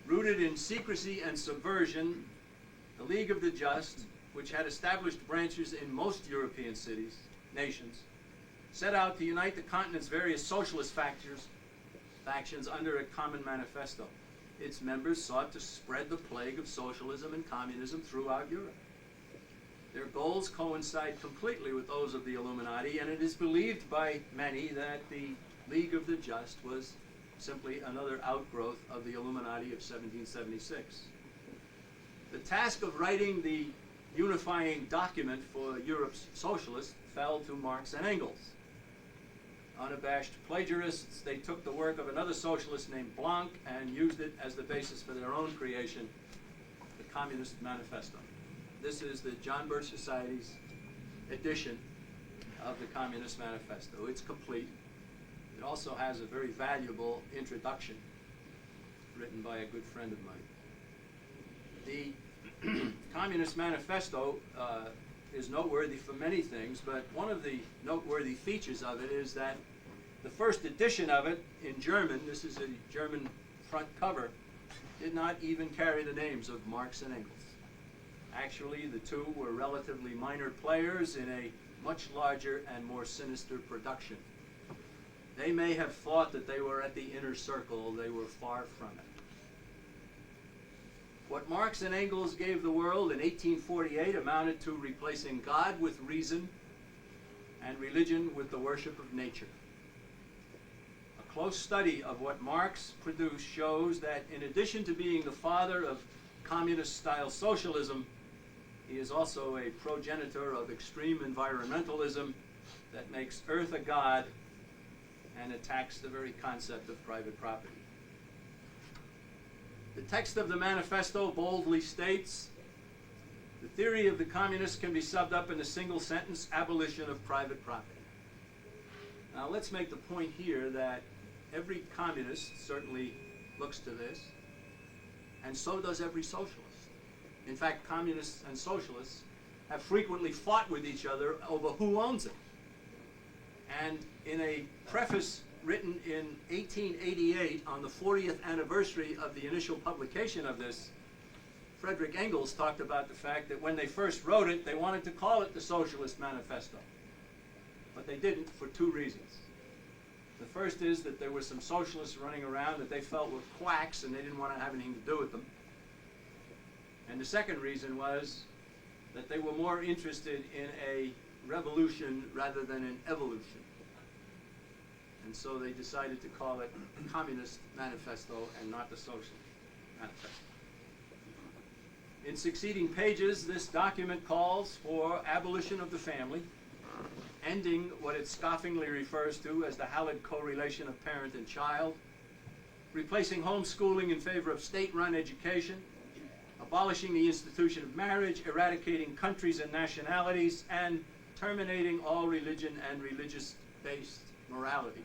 Rooted in secrecy and subversion, the League of the Just, which had established branches in most European nations, set out to unite the continent's various socialist factions under a common manifesto. Its members sought to spread the plague of socialism and communism throughout Europe. Their goals coincide completely with those of the Illuminati, and it is believed by many that the League of the Just was simply another outgrowth of the Illuminati of 1776. The task of writing the unifying document for Europe's socialists fell to Marx and Engels. Unabashed plagiarists, they took the work of another socialist named Blanc and used it as the basis for their own creation, the Communist Manifesto. This is the John Birch Society's edition of the Communist Manifesto. It's complete. It also has a very valuable introduction written by a good friend of mine. The Communist Manifesto is noteworthy for many things, but one of the noteworthy features of it is that the first edition of it in German, this is a German front cover, did not even carry the names of Marx and Engels. Actually, the two were relatively minor players in a much larger and more sinister production. They may have thought that they were at the inner circle. They were far from it. What Marx and Engels gave the world in 1848 amounted to replacing God with reason and religion with the worship of nature. A close study of what Marx produced shows that in addition to being the father of communist-style socialism, he is also a progenitor of extreme environmentalism that makes Earth a god and attacks the very concept of private property. The text of the manifesto boldly states, the theory of the communists can be summed up in a single sentence, abolition of private property. Now let's make the point here that every communist certainly looks to this, and so does every socialist. In fact, communists and socialists have frequently fought with each other over who owns it. And in a preface written in 1888 on the 40th anniversary of the initial publication of this, Friedrich Engels talked about the fact that when they first wrote it, they wanted to call it the Socialist Manifesto. But they didn't for two reasons. The first is that there were some socialists running around that they felt were quacks and they didn't want to have anything to do with them. And the second reason was that they were more interested in a revolution rather than an evolution. And so they decided to call it the Communist Manifesto and not the Socialist Manifesto. In succeeding pages, this document calls for abolition of the family, ending what it scoffingly refers to as the hallowed correlation of parent and child, replacing homeschooling in favor of state-run education, abolishing the institution of marriage, eradicating countries and nationalities, and terminating all religion and religious-based morality.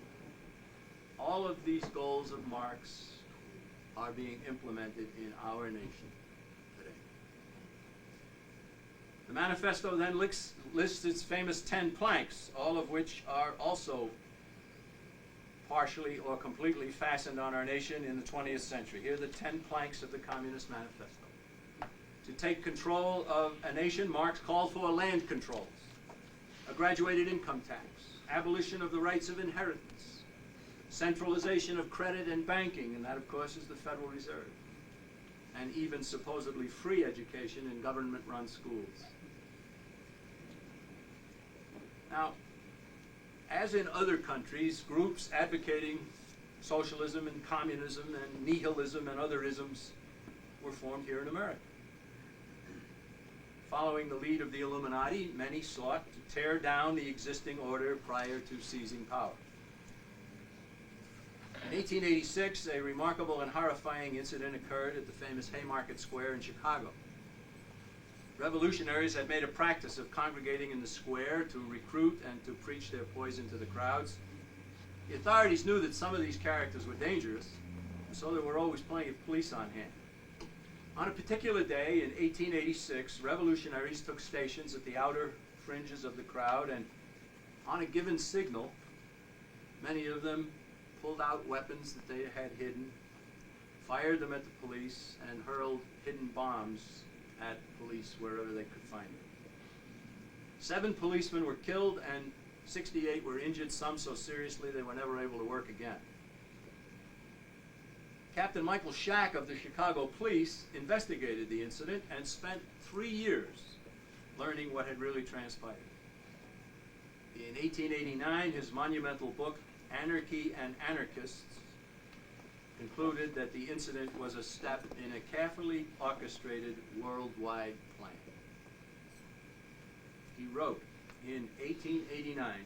All of these goals of Marx are being implemented in our nation today. The manifesto then lists its famous 10 planks, all of which are also partially or completely fastened on our nation in the 20th century. Here are the 10 planks of the Communist Manifesto. To take control of a nation, Marx called for land controls, a graduated income tax, abolition of the rights of inheritance, centralization of credit and banking, and that, of course, is the Federal Reserve, and even supposedly free education in government-run schools. Now, as in other countries, groups advocating socialism and communism and nihilism and other isms were formed here in America. Following the lead of the Illuminati, many sought to tear down the existing order prior to seizing power. In 1886, a remarkable and horrifying incident occurred at the famous Haymarket Square in Chicago. Revolutionaries had made a practice of congregating in the square to recruit and to preach their poison to the crowds. The authorities knew that some of these characters were dangerous, so there were always plenty of police on hand. On a particular day in 1886, revolutionaries took stations at the outer fringes of the crowd, and on a given signal, many of them pulled out weapons that they had hidden, fired them at the police, and hurled hidden bombs at police wherever they could find them. 7 policemen were killed and 68 were injured, some so seriously they were never able to work again. Captain Michael Shack of the Chicago Police investigated the incident and spent 3 years learning what had really transpired. In 1889, his monumental book, Anarchy and Anarchists, concluded that the incident was a step in a carefully orchestrated worldwide plan. He wrote in 1889,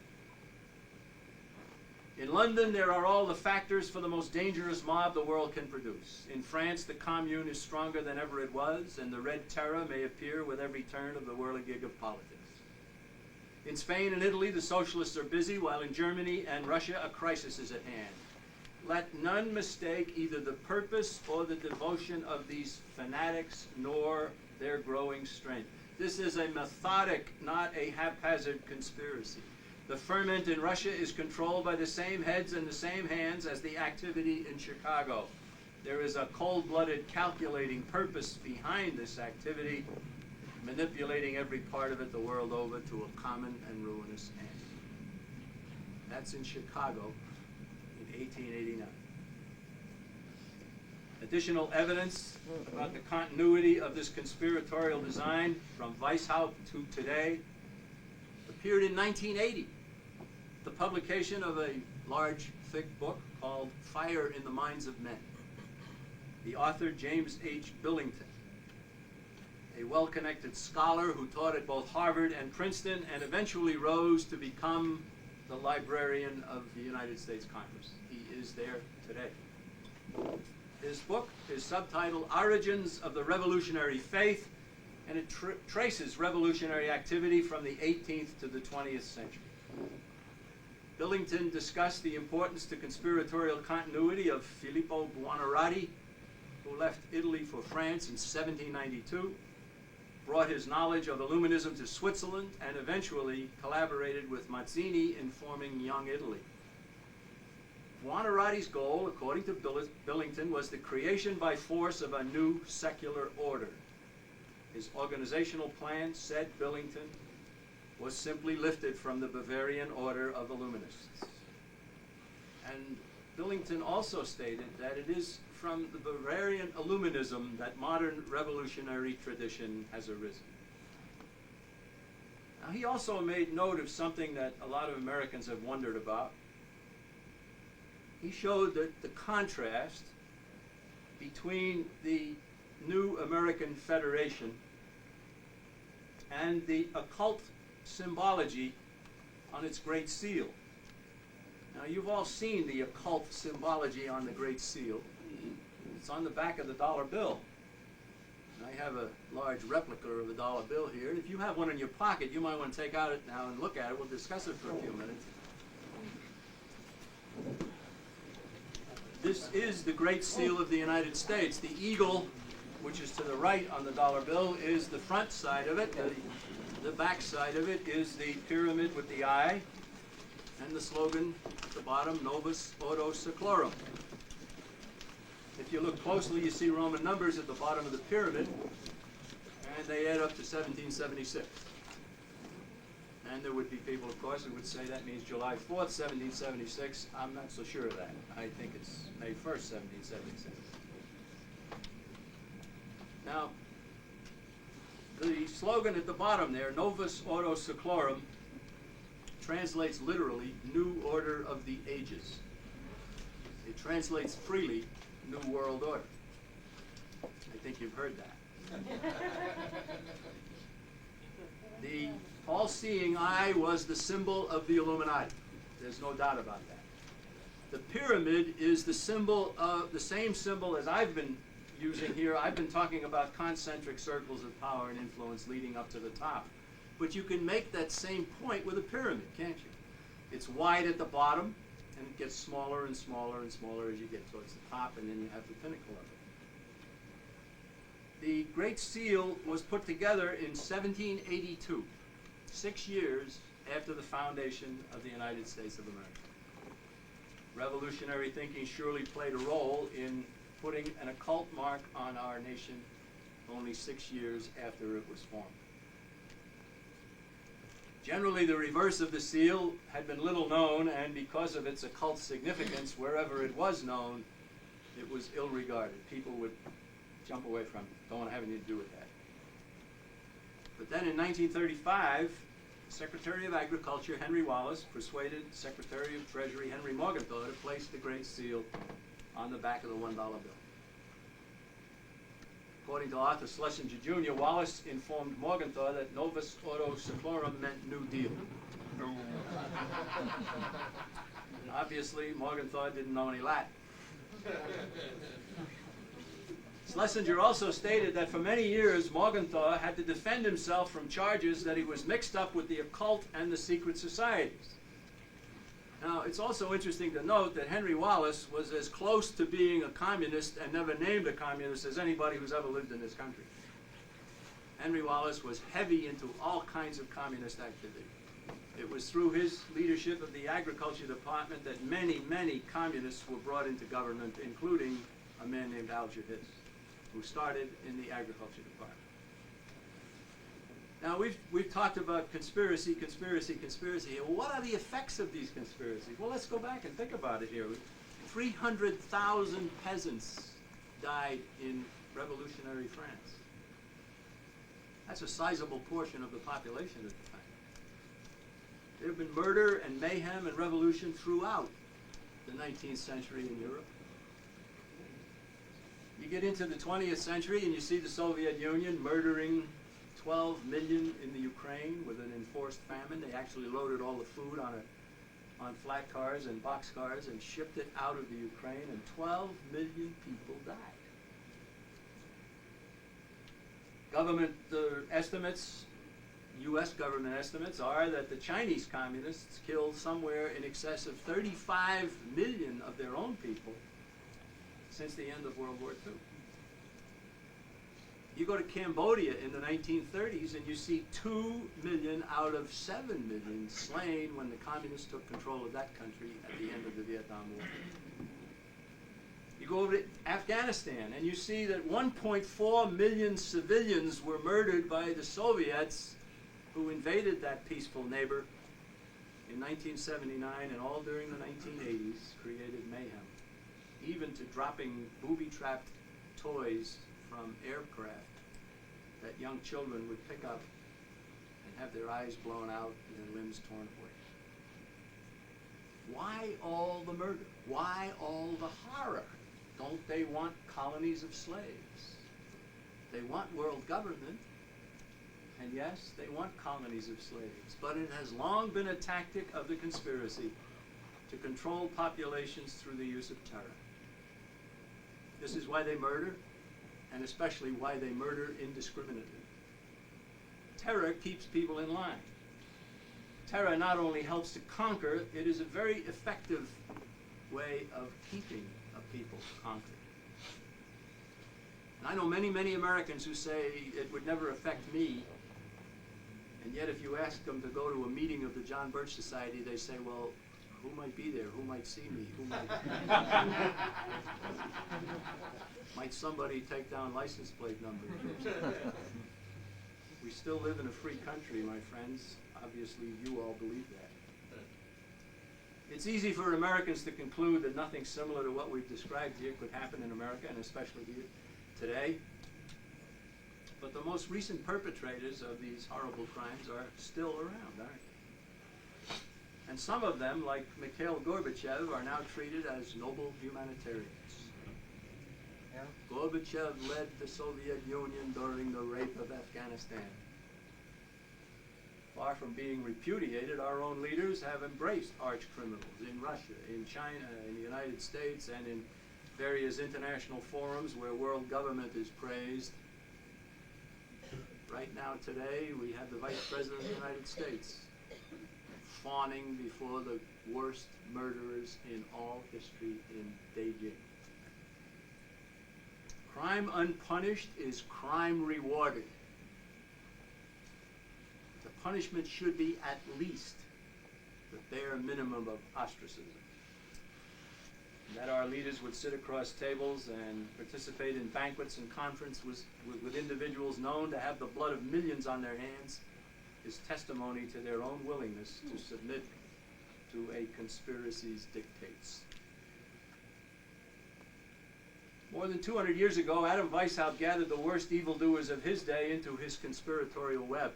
"In London, there are all the factors for the most dangerous mob the world can produce. In France, the Commune is stronger than ever it was, and the Red Terror may appear with every turn of the whirligig of politics. In Spain and Italy, the socialists are busy, while in Germany and Russia, a crisis is at hand. Let none mistake either the purpose or the devotion of these fanatics, nor their growing strength. This is a methodic, not a haphazard conspiracy. The ferment in Russia is controlled by the same heads and the same hands as the activity in Chicago. There is a cold-blooded, calculating purpose behind this activity, manipulating every part of it the world over to a common and ruinous end." That's in Chicago in 1889. Additional evidence about the continuity of this conspiratorial design from Weishaupt to today appeared in 1980, the publication of a large, thick book called Fire in the Minds of Men. The author, James H. Billington, a well-connected scholar who taught at both Harvard and Princeton and eventually rose to become the librarian of the United States Congress. He is there today. His book is subtitled Origins of the Revolutionary Faith, and it traces revolutionary activity from the 18th to the 20th century. Billington discussed the importance to conspiratorial continuity of Filippo Buonarroti, who left Italy for France in 1792, brought his knowledge of Illuminism to Switzerland, and eventually collaborated with Mazzini in forming Young Italy. Buonarroti's goal, according to Billington, was the creation by force of a new secular order. His organizational plan, said Billington, was simply lifted from the Bavarian order of Illuminists. And Billington also stated that it is from the Bavarian Illuminism that modern revolutionary tradition has arisen. Now, he also made note of something that a lot of Americans have wondered about. He showed that the contrast between the New American Federation and the occult symbology on its Great Seal. Now, you've all seen the occult symbology on the Great Seal. It's on the back of the dollar bill. I have a large replica of a dollar bill here. If you have one in your pocket, you might want to take out it now and look at it. We'll discuss it for a few minutes. This is the Great Seal of the United States. The eagle, which is to the right on the dollar bill, is the front side of it. The back side of it is the pyramid with the eye, and the slogan at the bottom, Novus Ordo Seclorum. If you look closely, you see Roman numbers at the bottom of the pyramid, and they add up to 1776. And there would be people, of course, who would say that means July 4th, 1776. I'm not so sure of that. I think it's May 1st, 1776. Now, the slogan at the bottom there, Novus Ordo Seclorum, translates literally, New Order of the Ages. It translates freely, New World Order. I think you've heard that. The all-seeing eye was the symbol of the Illuminati. There's no doubt about that. The pyramid is the symbol of the same symbol as I've been using here. I've been talking about concentric circles of power and influence leading up to the top. But you can make that same point with a pyramid, can't you? It's wide at the bottom, and it gets smaller and smaller and smaller as you get towards the top, and then you have the pinnacle of it. The Great Seal was put together in 1782, 6 years after the foundation of the United States of America. Revolutionary thinking surely played a role in putting an occult mark on our nation only 6 years after it was formed. Generally, the reverse of the seal had been little known, and because of its occult significance, wherever it was known, it was ill-regarded. People would jump away from it, don't want to have anything to do with that. But then in 1935, Secretary of Agriculture Henry Wallace persuaded Secretary of Treasury Henry Morgenthau to place the Great Seal on the back of the $1 bill. According to Arthur Schlesinger Jr., Wallace informed Morgenthau that Novus Ordo Seclorum meant New Deal. Obviously, Morgenthau didn't know any Latin. Schlesinger also stated that for many years, Morgenthau had to defend himself from charges that he was mixed up with the occult and the secret societies. Now, it's also interesting to note that Henry Wallace was as close to being a communist and never named a communist as anybody who's ever lived in this country. Henry Wallace was heavy into all kinds of communist activity. It was through his leadership of the Agriculture Department that many, many communists were brought into government, including a man named Alger Hiss, who started in the Agriculture Department. Now, we've talked about conspiracy. Well, what are the effects of these conspiracies? Well, let's go back and think about it here. 300,000 peasants died in revolutionary France. That's a sizable portion of the population at the time. There have been murder and mayhem and revolution throughout the 19th century in Europe. You get into the 20th century and you see the Soviet Union murdering 12 million in the Ukraine with an enforced famine. They actually loaded all the food on flat cars and box cars and shipped it out of the Ukraine, and 12 million people died. Government estimates, U.S. government estimates, are that the Chinese communists killed somewhere in excess of 35 million of their own people since the end of World War II. You go to Cambodia in the 1930s and you see 2 million out of 7 million slain when the communists took control of that country at the end of the Vietnam War. You go over to Afghanistan and you see that 1.4 million civilians were murdered by the Soviets who invaded that peaceful neighbor in 1979 and all during the 1980s, created mayhem, even to dropping booby-trapped toys from aircraft that young children would pick up and have their eyes blown out and their limbs torn away. Why all the murder? Why all the horror? Don't they want colonies of slaves? They want world government, and yes, they want colonies of slaves, but it has long been a tactic of the conspiracy to control populations through the use of terror. This is why they murder, and especially why they murder indiscriminately. Terror keeps people in line. Terror not only helps to conquer, it is a very effective way of keeping a people conquered. And I know many, many Americans who say it would never affect me, and yet if you ask them to go to a meeting of the John Birch Society, they say, well, who might be there? Who might see me? Who might... might somebody take down license plate numbers? We still live in a free country, my friends. Obviously, you all believe that. It's easy for Americans to conclude that nothing similar to what we've described here could happen in America, and especially here today. But the most recent perpetrators of these horrible crimes are still around, aren't they? And some of them, like Mikhail Gorbachev, are now treated as noble humanitarians. Yeah. Gorbachev led the Soviet Union during the rape of Afghanistan. Far from being repudiated, our own leaders have embraced arch criminals in Russia, in China, in the United States, and in various international forums where world government is praised. Right now, today, we have the Vice President of the United States fawning before the worst murderers in all history in Beijing. Crime unpunished is crime rewarded. The punishment should be at least the bare minimum of ostracism. That our leaders would sit across tables and participate in banquets and conferences with individuals known to have the blood of millions on their hands is testimony to their own willingness to submit to a conspiracy's dictates. More than 200 years ago, Adam Weishaupt gathered the worst evildoers of his day into his conspiratorial web.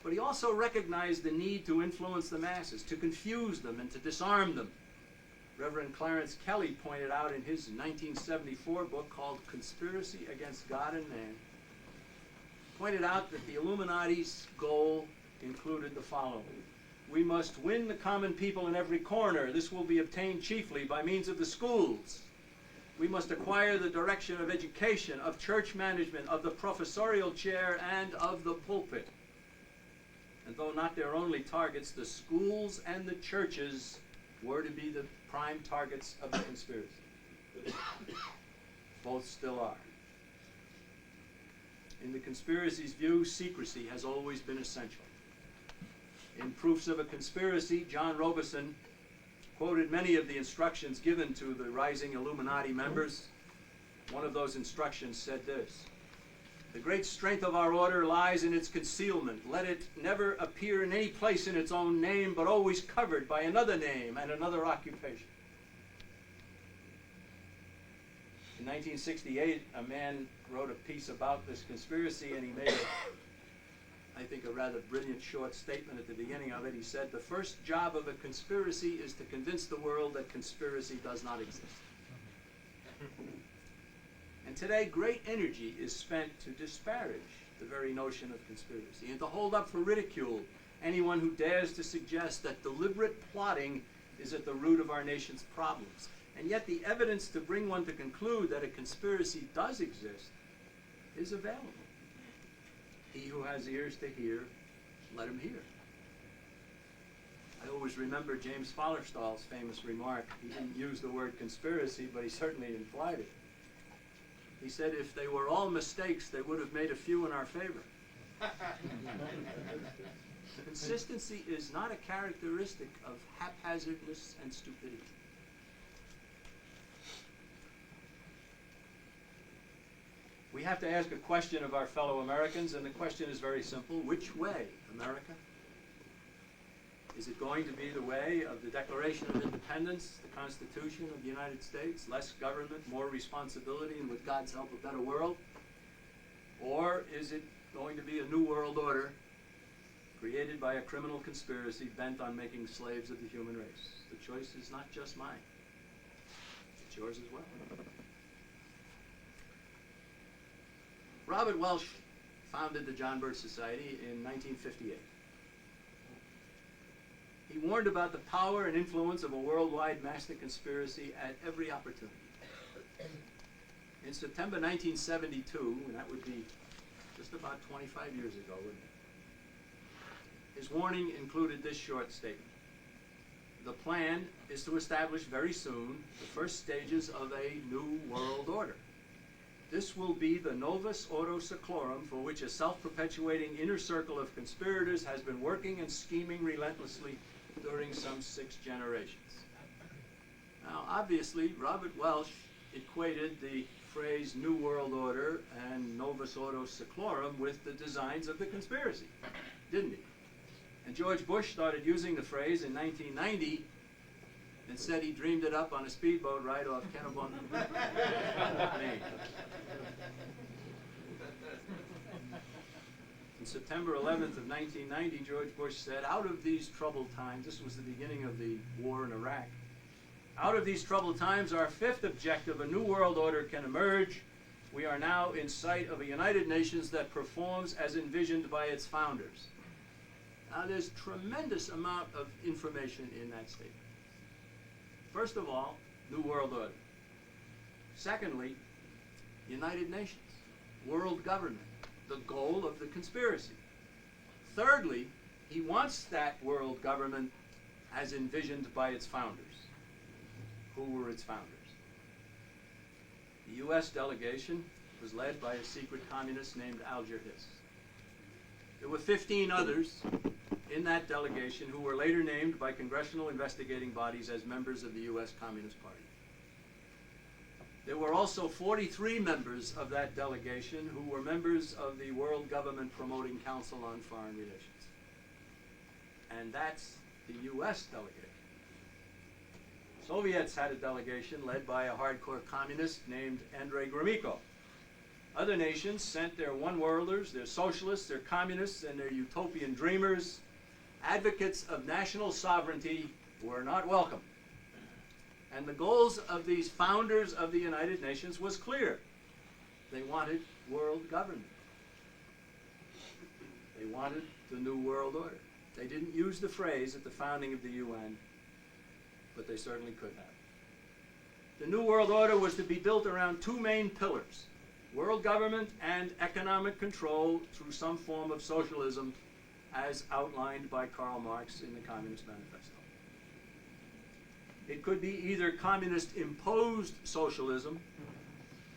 But he also recognized the need to influence the masses, to confuse them, and to disarm them. Reverend Clarence Kelly pointed out in his 1974 book called Conspiracy Against God and Man, pointed out that the Illuminati's goal included the following. We must win the common people in every corner. This will be obtained chiefly by means of the schools. We must acquire the direction of education, of church management, of the professorial chair, and of the pulpit. And though not their only targets, the schools and the churches were to be the prime targets of the conspiracy. Both still are. In the conspiracy's view, secrecy has always been essential. In Proofs of a Conspiracy, John Robeson quoted many of the instructions given to the rising Illuminati members. One of those instructions said this: "The great strength of our order lies in its concealment. Let it never appear in any place in its own name, but always covered by another name and another occupation." In 1968, a man wrote a piece about this conspiracy, and he made, I think, a rather brilliant short statement at the beginning of it. He said, "The first job of a conspiracy is to convince the world that conspiracy does not exist." And today, great energy is spent to disparage the very notion of conspiracy and to hold up for ridicule anyone who dares to suggest that deliberate plotting is at the root of our nation's problems. And yet the evidence to bring one to conclude that a conspiracy does exist is available. He who has ears to hear, let him hear. I always remember James Fallerstall's famous remark. He didn't use the word conspiracy, but he certainly implied it. He said, if they were all mistakes, they would have made a few in our favor. Consistency is not a characteristic of haphazardness and stupidity. We have to ask a question of our fellow Americans, and the question is very simple. Which way, America? Is it going to be the way of the Declaration of Independence, the Constitution of the United States, less government, more responsibility, and with God's help, a better world? Or is it going to be a new world order created by a criminal conspiracy bent on making slaves of the human race? The choice is not just mine. It's yours as well. Robert Welsh founded the John Birch Society in 1958. He warned about the power and influence of a worldwide master conspiracy at every opportunity. In September 1972, and that would be just about 25 years ago, wouldn't it? His warning included this short statement. The plan is to establish very soon the first stages of a new world order. This will be the novus ordo seclorum for which a self-perpetuating inner circle of conspirators has been working and scheming relentlessly during some 6 generations. Now, obviously, Robert Welsh equated the phrase New World Order and Novus Ordo Seclorum with the designs of the conspiracy, didn't he? And George Bush started using the phrase in 1990 and said he dreamed it up on a speedboat ride off Kennebunk, Maine. On September 11th of 1990, George Bush said, out of these troubled times, this was the beginning of the war in Iraq, out of these troubled times, our 5th objective, a new world order, can emerge. We are now in sight of a United Nations that performs as envisioned by its founders. Now, there's tremendous amount of information in that statement. First of all, New World Order. Secondly, United Nations, world government, the goal of the conspiracy. Thirdly, he wants that world government as envisioned by its founders. Who were its founders? The U.S. delegation was led by a secret communist named Alger Hiss. There were 15 others in that delegation who were later named by congressional investigating bodies as members of the U.S. Communist Party. There were also 43 members of that delegation who were members of the World Government Promoting Council on Foreign Relations. And that's the U.S. delegation. Soviets had a delegation led by a hardcore communist named Andrei Gromyko. Other nations sent their one-worlders, their socialists, their communists, and their utopian dreamers. Advocates of national sovereignty were not welcome. And the goals of these founders of the United Nations was clear. They wanted world government. They wanted the New World Order. They didn't use the phrase at the founding of the UN, but they certainly could have. The New World Order was to be built around 2 main pillars: world government and economic control through some form of socialism, as outlined by Karl Marx in the Communist Manifesto. It could be either communist-imposed socialism,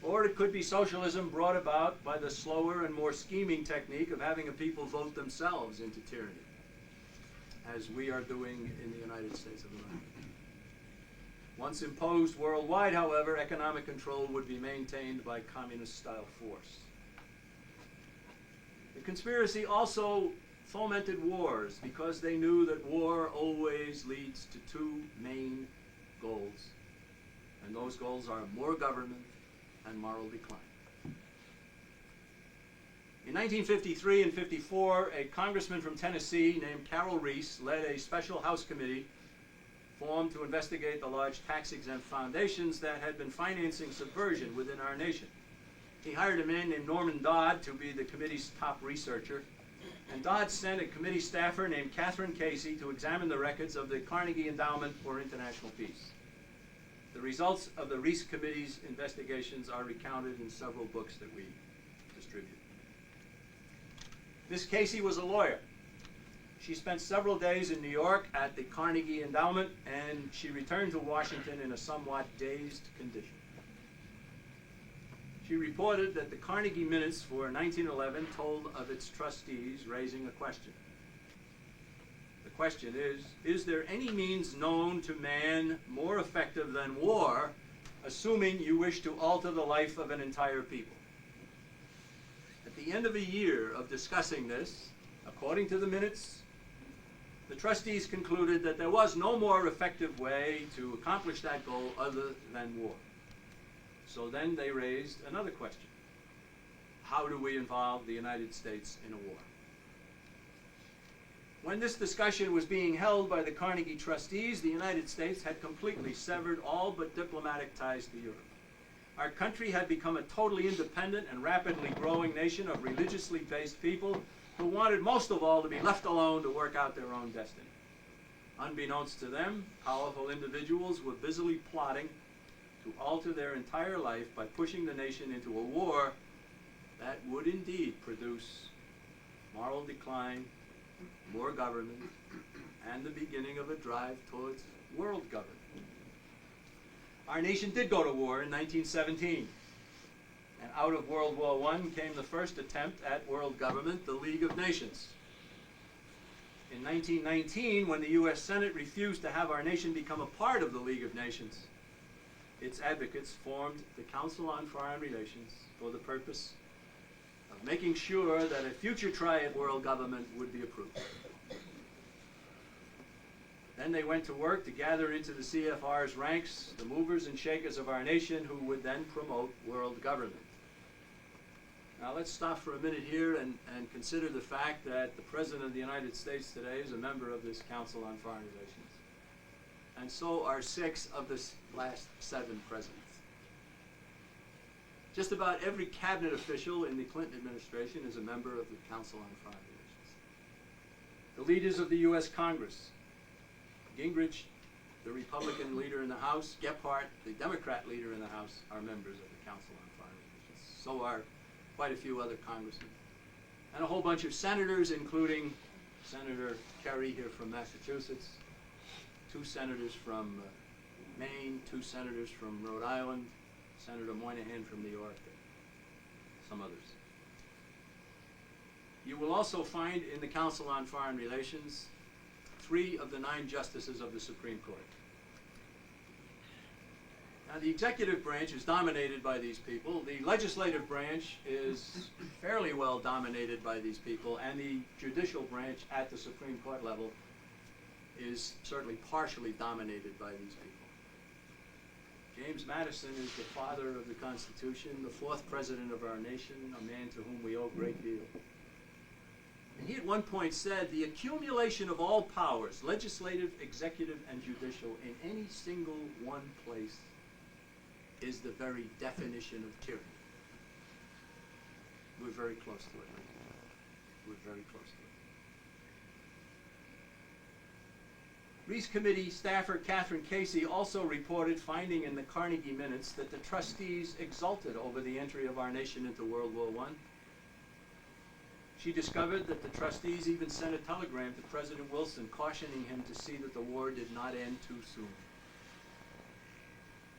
or it could be socialism brought about by the slower and more scheming technique of having a people vote themselves into tyranny, as we are doing in the United States of America. Once imposed worldwide, however, economic control would be maintained by communist-style force. The conspiracy also fomented wars because they knew that war always leads to 2 main goals, and those goals are more government and moral decline. In 1953 and 54, a congressman from Tennessee named Carroll Reese led a special House committee formed to investigate the large tax-exempt foundations that had been financing subversion within our nation. He hired a man named Norman Dodd to be the committee's top researcher, and Dodd sent a committee staffer named Catherine Casey to examine the records of the Carnegie Endowment for International Peace. The results of the Reese Committee's investigations are recounted in several books that we distribute. Miss Casey was a lawyer. She spent several days in New York at the Carnegie Endowment, and she returned to Washington in a somewhat dazed condition. She reported that the Carnegie minutes for 1911 told of its trustees raising a question. The question is there any means known to man more effective than war, assuming you wish to alter the life of an entire people? At the end of a year of discussing this, according to the minutes, the trustees concluded that there was no more effective way to accomplish that goal other than war. So then they raised another question. How do we involve the United States in a war? When this discussion was being held by the Carnegie trustees, the United States had completely severed all but diplomatic ties to Europe. Our country had become a totally independent and rapidly growing nation of religiously based people who wanted most of all to be left alone to work out their own destiny. Unbeknownst to them, powerful individuals were busily plotting to alter their entire life by pushing the nation into a war that would indeed produce moral decline, more government, and the beginning of a drive towards world government. Our nation did go to war in 1917, and out of World War I came the first attempt at world government, the League of Nations. In 1919, when the U.S. Senate refused to have our nation become a part of the League of Nations, its advocates formed the Council on Foreign Relations for the purpose of making sure that a future try at world government would be approved. Then they went to work to gather into the CFR's ranks the movers and shakers of our nation who would then promote world government. Now let's stop for a minute here and consider the fact that the President of the United States today is a member of this Council on Foreign Relations. And so are 6 of the last 7 presidents. Just about every cabinet official in the Clinton administration is a member of the Council on Foreign Relations. The leaders of the U.S. Congress, Gingrich, the Republican leader in the House, Gephardt, the Democrat leader in the House, are members of the Council on Foreign Relations. So are quite a few other congressmen. And a whole bunch of senators, including Senator Kerry here from Massachusetts, 2 senators from Maine, 2 senators from Rhode Island, Senator Moynihan from New York, and some others. You will also find in the Council on Foreign Relations 3 of the 9 justices of the Supreme Court. Now, the executive branch is dominated by these people. The legislative branch is fairly well dominated by these people, and the judicial branch at the Supreme Court level is certainly partially dominated by these people. James Madison is the father of the Constitution, the 4th president of our nation, a man to whom we owe a great deal. And he at one point said, the accumulation of all powers, legislative, executive, and judicial, in any single one place is the very definition of tyranny. We're very close to it. We're very close to it. Reese Committee staffer Catherine Casey also reported finding in the Carnegie minutes that the trustees exulted over the entry of our nation into World War I. She discovered that the trustees even sent a telegram to President Wilson cautioning him to see that the war did not end too soon.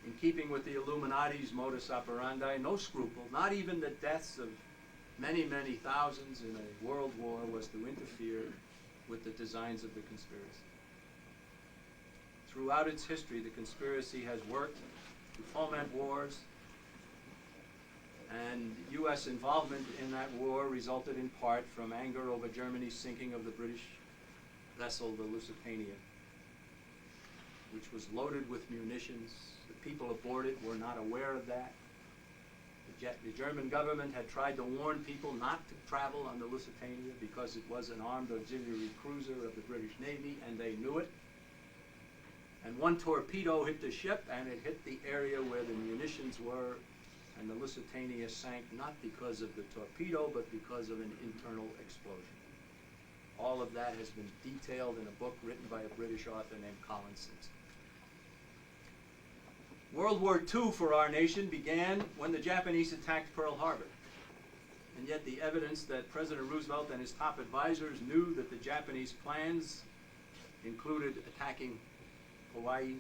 In keeping with the Illuminati's modus operandi, no scruple, not even the deaths of many, many thousands in a world war, was to interfere with the designs of the conspiracy. Throughout its history, the conspiracy has worked to foment wars, and U.S. involvement in that war resulted in part from anger over Germany's sinking of the British vessel, the Lusitania, which was loaded with munitions. The people aboard it were not aware of that. The German government had tried to warn people not to travel on the Lusitania because it was an armed auxiliary cruiser of the British Navy, and they knew it. And one torpedo hit the ship, and it hit the area where the munitions were, and the Lusitania sank not because of the torpedo, but because of an internal explosion. All of that has been detailed in a book written by a British author named Colin Simpson. World War II for our nation began when the Japanese attacked Pearl Harbor. And yet the evidence that President Roosevelt and his top advisors knew that the Japanese plans included attacking Hawaii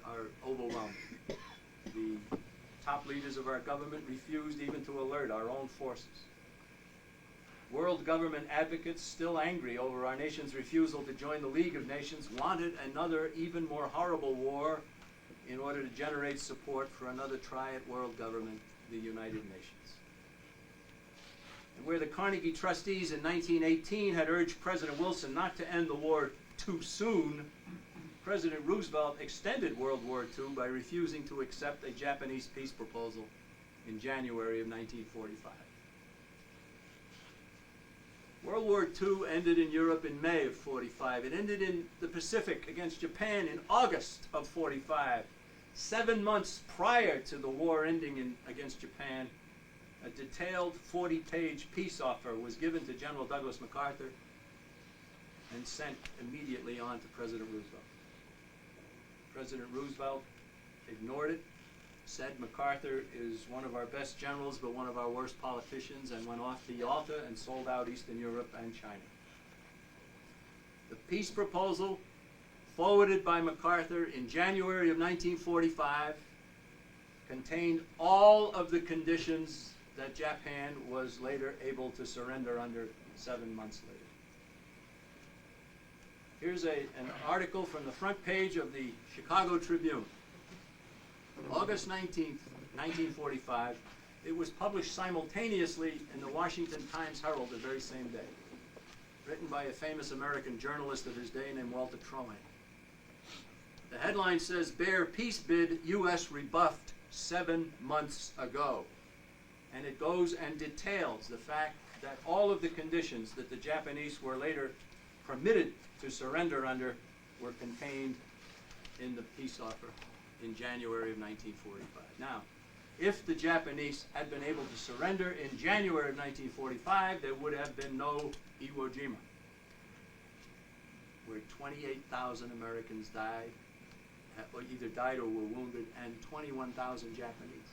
are overwhelming. The top leaders of our government refused even to alert our own forces. World government advocates, still angry over our nation's refusal to join the League of Nations, wanted another, even more horrible war in order to generate support for another try at world government, the United Nations. And where the Carnegie trustees in 1918 had urged President Wilson not to end the war too soon, President Roosevelt extended World War II by refusing to accept a Japanese peace proposal in January of 1945. World War II ended in Europe in May of 45. It ended in the Pacific against Japan in August of 45. 7 months prior to the war ending against Japan, a detailed 40-page peace offer was given to General Douglas MacArthur and sent immediately on to President Roosevelt. President Roosevelt ignored it, said MacArthur is one of our best generals but one of our worst politicians, and went off to Yalta and sold out Eastern Europe and China. The peace proposal, forwarded by MacArthur in January of 1945, contained all of the conditions that Japan was later able to surrender under 7 months later. Here's an article from the front page of the Chicago Tribune. August 19th, 1945, it was published simultaneously in the Washington Times Herald the very same day, written by a famous American journalist of his day named Walter Troway. The headline says, "Bear peace bid U.S. rebuffed 7 months ago." And it goes and details the fact that all of the conditions that the Japanese were later permitted to surrender under were contained in the peace offer in January of 1945. Now, if the Japanese had been able to surrender in January of 1945, there would have been no Iwo Jima, where 28,000 Americans died, or either died or were wounded, and 21,000 Japanese.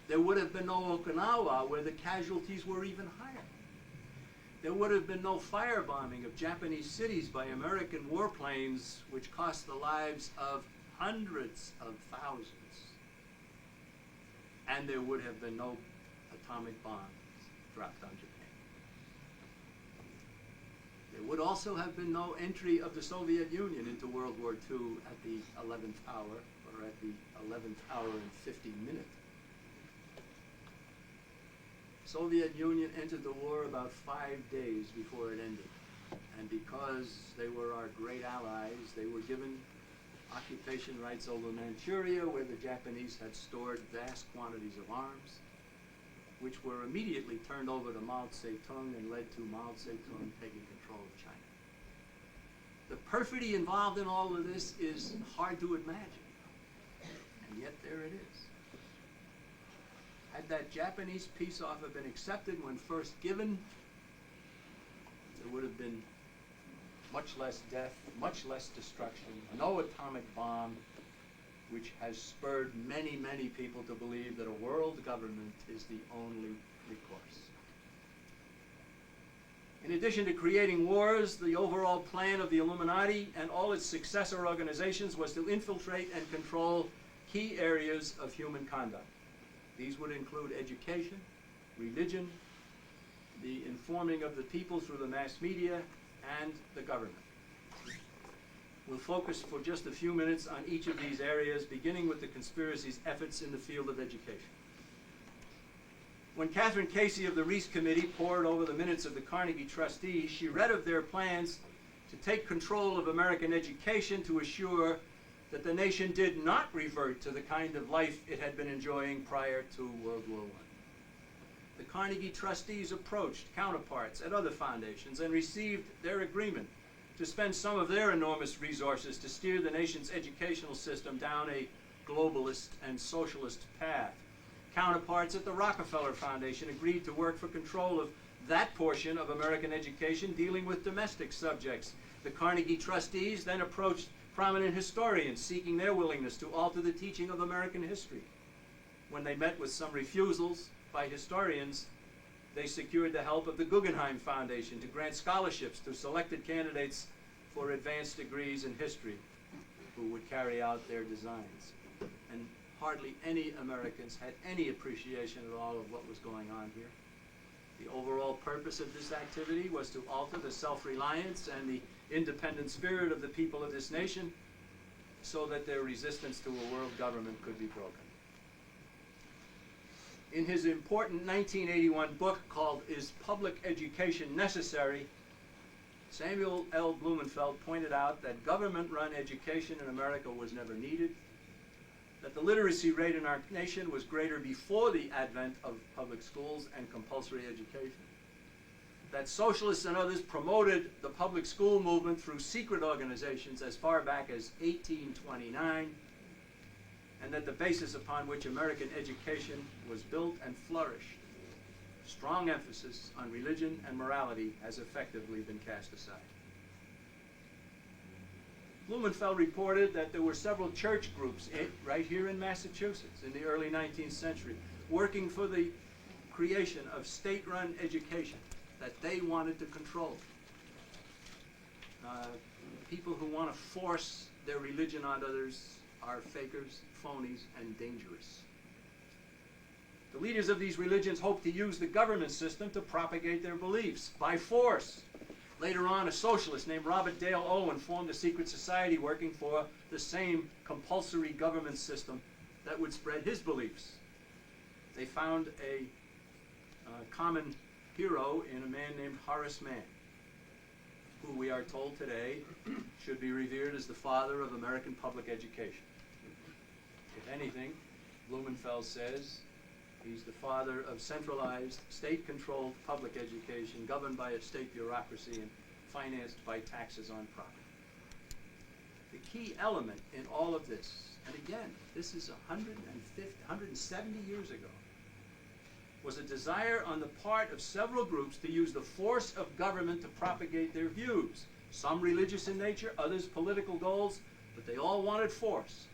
There would have been no Okinawa, where the casualties were even higher. There would have been no firebombing of Japanese cities by American warplanes, which cost the lives of hundreds of thousands. And there would have been no atomic bombs dropped on Japan. There would also have been no entry of the Soviet Union into World War II at the 11th hour, or at the 11th hour and 50 minute. Soviet Union entered the war about 5 days before it ended. And because they were our great allies, they were given occupation rights over Manchuria, where the Japanese had stored vast quantities of arms, which were immediately turned over to Mao Zedong and led to Mao Zedong taking control of China. The perfidy involved in all of this is hard to imagine, and yet there it is. Had that Japanese peace offer been accepted when first given, there would have been much less death, much less destruction, no atomic bomb, which has spurred many, many people to believe that a world government is the only recourse. In addition to creating wars, the overall plan of the Illuminati and all its successor organizations was to infiltrate and control key areas of human conduct. These would include education, religion, the informing of the people through the mass media, and the government. We'll focus for just a few minutes on each of these areas, beginning with the conspiracy's efforts in the field of education. When Catherine Casey of the Reese Committee pored over the minutes of the Carnegie trustees, she read of their plans to take control of American education to assure that the nation did not revert to the kind of life it had been enjoying prior to World War I. The Carnegie trustees approached counterparts at other foundations and received their agreement to spend some of their enormous resources to steer the nation's educational system down a globalist and socialist path. Counterparts at the Rockefeller Foundation agreed to work for control of that portion of American education dealing with domestic subjects. The Carnegie trustees then approached prominent historians seeking their willingness to alter the teaching of American history. When they met with some refusals by historians, they secured the help of the Guggenheim Foundation to grant scholarships to selected candidates for advanced degrees in history who would carry out their designs. And hardly any Americans had any appreciation at all of what was going on here. The overall purpose of this activity was to alter the self-reliance and the independent spirit of the people of this nation so that their resistance to a world government could be broken. In his important 1981 book called Is Public Education Necessary?, Samuel L. Blumenfeld pointed out that government-run education in America was never needed, that the literacy rate in our nation was greater before the advent of public schools and compulsory education, that socialists and others promoted the public school movement through secret organizations as far back as 1829, and that the basis upon which American education was built and flourished, strong emphasis on religion and morality, has effectively been cast aside. Blumenfeld reported that there were several church groups right here in Massachusetts in the early 19th century working for the creation of state-run education that they wanted to control. People who want to force their religion on others are fakers, phonies, and dangerous. The leaders of these religions hope to use the government system to propagate their beliefs by force. Later on, a socialist named Robert Dale Owen formed a secret society working for the same compulsory government system that would spread his beliefs. They found a common hero in a man named Horace Mann, who we are told today should be revered as the father of American public education. If anything, Blumenfeld says he's the father of centralized, state-controlled public education governed by a state bureaucracy and financed by taxes on property. The key element in all of this, and again, this is 170 years ago, was a desire on the part of several groups to use the force of government to propagate their views. Some religious in nature, others political goals, but they all wanted force.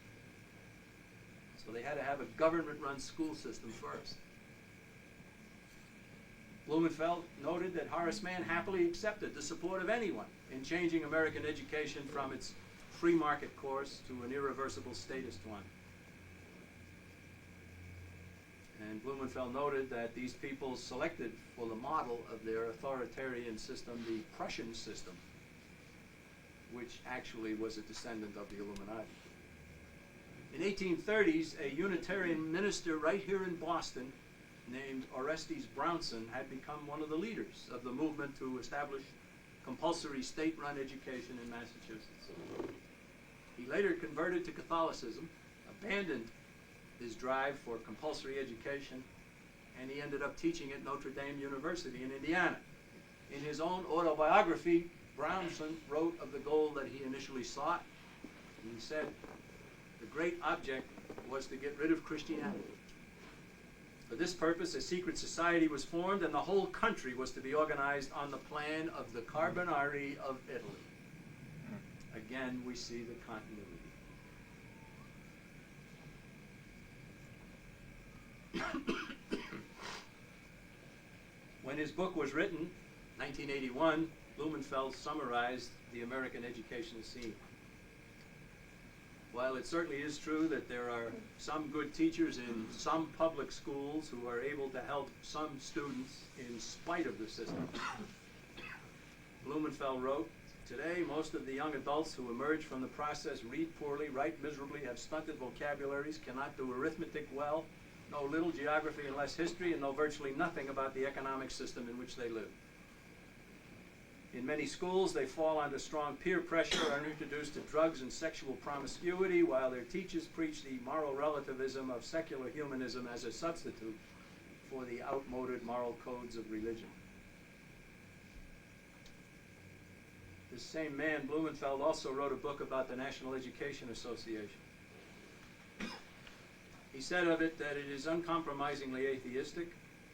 So they had to have a government-run school system first. Blumenfeld noted that Horace Mann happily accepted the support of anyone in changing American education from its free market course to an irreversible statist one. And Blumenfeld noted that these people selected for the model of their authoritarian system the Prussian system, which actually was a descendant of the Illuminati. In 1830s, a Unitarian minister right here in Boston named Orestes Brownson had become one of the leaders of the movement to establish compulsory state-run education in Massachusetts. He later converted to Catholicism, abandoned his drive for compulsory education, and he ended up teaching at Notre Dame University in Indiana. In his own autobiography, Brownson wrote of the goal that he initially sought. He said, the great object was to get rid of Christianity. For this purpose, a secret society was formed, and the whole country was to be organized on the plan of the Carbonari of Italy. Again, we see the continuity. When his book was written, 1981, Blumenfeld summarized the American educational scene. While it certainly is true that there are some good teachers in some public schools who are able to help some students in spite of the system, Blumenfeld wrote, today most of the young adults who emerge from the process read poorly, write miserably, have stunted vocabularies, cannot do arithmetic well, know little geography and less history, and know virtually nothing about the economic system in which they live. In many schools, they fall under strong peer pressure, are introduced to drugs and sexual promiscuity, while their teachers preach the moral relativism of secular humanism as a substitute for the outmoded moral codes of religion. This same man, Blumenfeld, also wrote a book about the National Education Association. He said of it that it is uncompromisingly atheistic.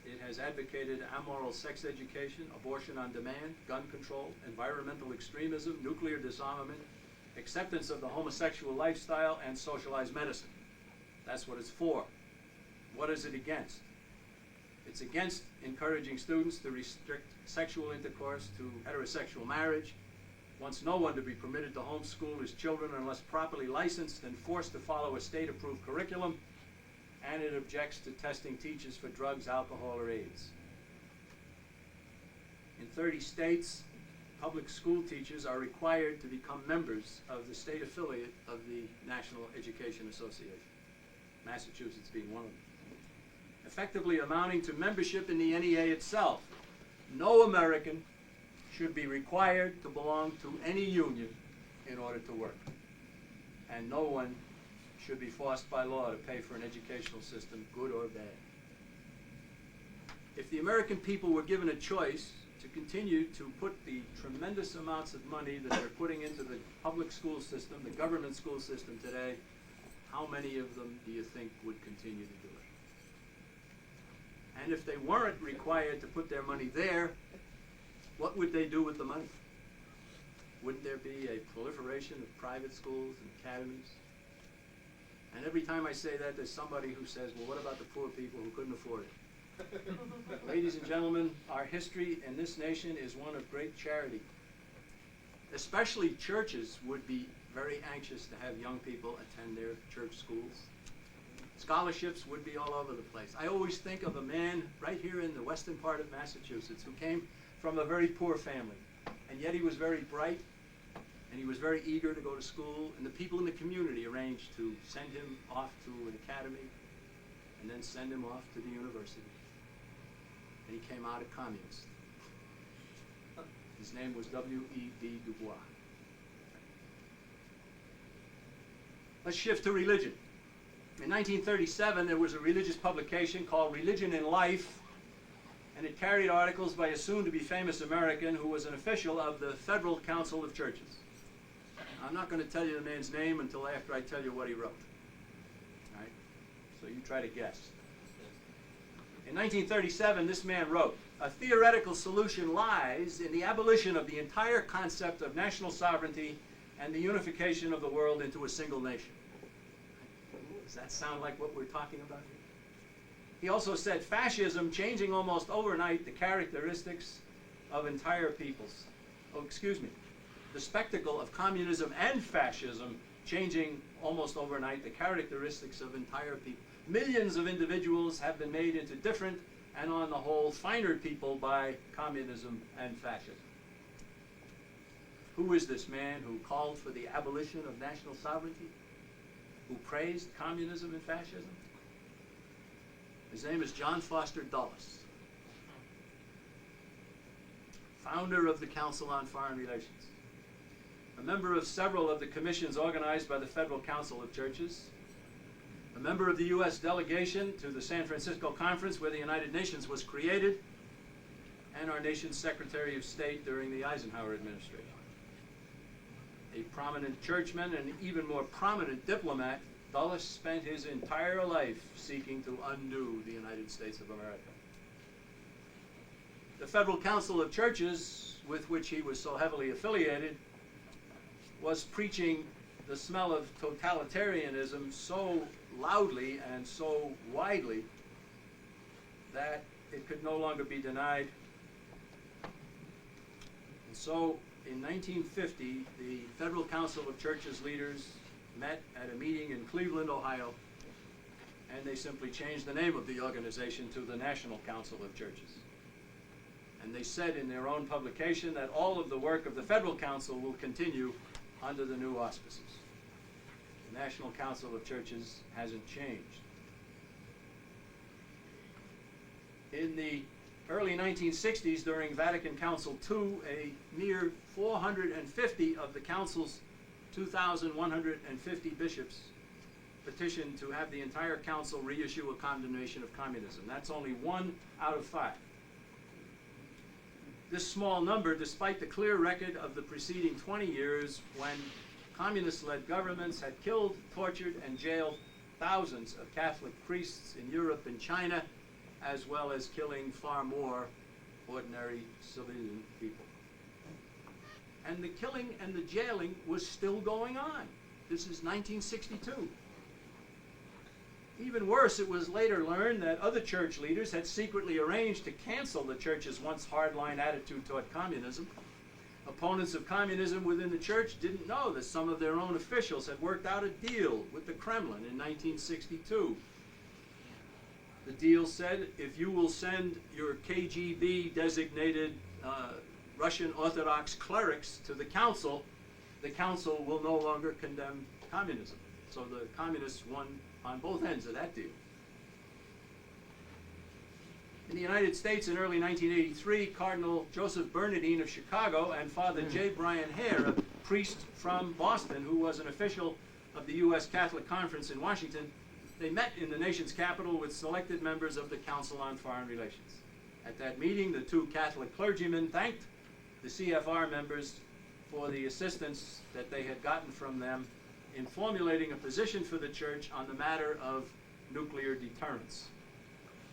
It has advocated amoral sex education, abortion on demand, gun control, environmental extremism, nuclear disarmament, acceptance of the homosexual lifestyle, and socialized medicine. That's what it's for. What is it against? It's against encouraging students to restrict sexual intercourse to heterosexual marriage, wants no one to be permitted to homeschool his children unless properly licensed and forced to follow a state-approved curriculum, and it objects to testing teachers for drugs, alcohol, or AIDS. In 30 states, public school teachers are required to become members of the state affiliate of the National Education Association, Massachusetts being one of them, effectively amounting to membership in the NEA itself. No American should be required to belong to any union in order to work, and no one should be forced by law to pay for an educational system, good or bad. If the American people were given a choice to continue to put the tremendous amounts of money that they're putting into the public school system, the government school system today, how many of them do you think would continue to do it? And if they weren't required to put their money there, what would they do with the money? Wouldn't there be a proliferation of private schools and academies? And every time I say that, there's somebody who says, well, what about the poor people who couldn't afford it? Ladies and gentlemen, our history in this nation is one of great charity. Especially churches would be very anxious to have young people attend their church schools. Scholarships would be all over the place. I always think of a man right here in the western part of Massachusetts who came from a very poor family, and yet he was very bright, and he was very eager to go to school, and the people in the community arranged to send him off to an academy and then send him off to the university. And he came out a communist. His name was W.E.B. Du Bois. Let's shift to religion. In 1937, there was a religious publication called Religion in Life, and it carried articles by a soon-to-be famous American who was an official of the Federal Council of Churches. I'm not going to tell you the man's name until after I tell you what he wrote. All right? So you try to guess. In 1937, this man wrote, "A theoretical solution lies in the abolition of the entire concept of national sovereignty and the unification of the world into a single nation." Does that sound like what we're talking about here? He also said, fascism changing almost overnight the characteristics of entire peoples. The spectacle of communism and fascism changing almost overnight the characteristics of entire people. Millions of individuals have been made into different and, on the whole, finer people by communism and fascism. Who is this man who called for the abolition of national sovereignty? Who praised communism and fascism? His name is John Foster Dulles, founder of the Council on Foreign Relations, a member of several of the commissions organized by the Federal Council of Churches, a member of the U.S. delegation to the San Francisco Conference where the United Nations was created, and our nation's Secretary of State during the Eisenhower administration. A prominent churchman and even more prominent diplomat, Dulles spent his entire life seeking to undo the United States of America. The Federal Council of Churches, with which he was so heavily affiliated, was preaching the smell of totalitarianism so loudly and so widely that it could no longer be denied. And so in 1950, the Federal Council of Churches leaders met at a meeting in Cleveland, Ohio, and they simply changed the name of the organization to the National Council of Churches. And they said in their own publication that all of the work of the Federal Council will continue under the new auspices. The National Council of Churches hasn't changed. In the early 1960s, during Vatican Council II, a mere 450 of the Council's 2,150 bishops petitioned to have the entire Council reissue a condemnation of communism. That's only 1 out of 5. This small number, despite the clear record of the preceding 20 years when communist-led governments had killed, tortured, and jailed thousands of Catholic priests in Europe and China, as well as killing far more ordinary civilian people. And the killing and the jailing was still going on. This is 1962. Even worse, it was later learned that other church leaders had secretly arranged to cancel the church's once hardline attitude toward communism. Opponents of communism within the church didn't know that some of their own officials had worked out a deal with the Kremlin in 1962. The deal said, if you will send your KGB-designated Russian Orthodox clerics to the council will no longer condemn communism. So the communists won on both ends of that deal. In the United States in early 1983, Cardinal Joseph Bernardine of Chicago and Father J. Brian Hare, a priest from Boston who was an official of the U.S. Catholic Conference in Washington, they met in the nation's capital with selected members of the Council on Foreign Relations. At that meeting, the two Catholic clergymen thanked the CFR members for the assistance that they had gotten from them in formulating a position for the church on the matter of nuclear deterrence.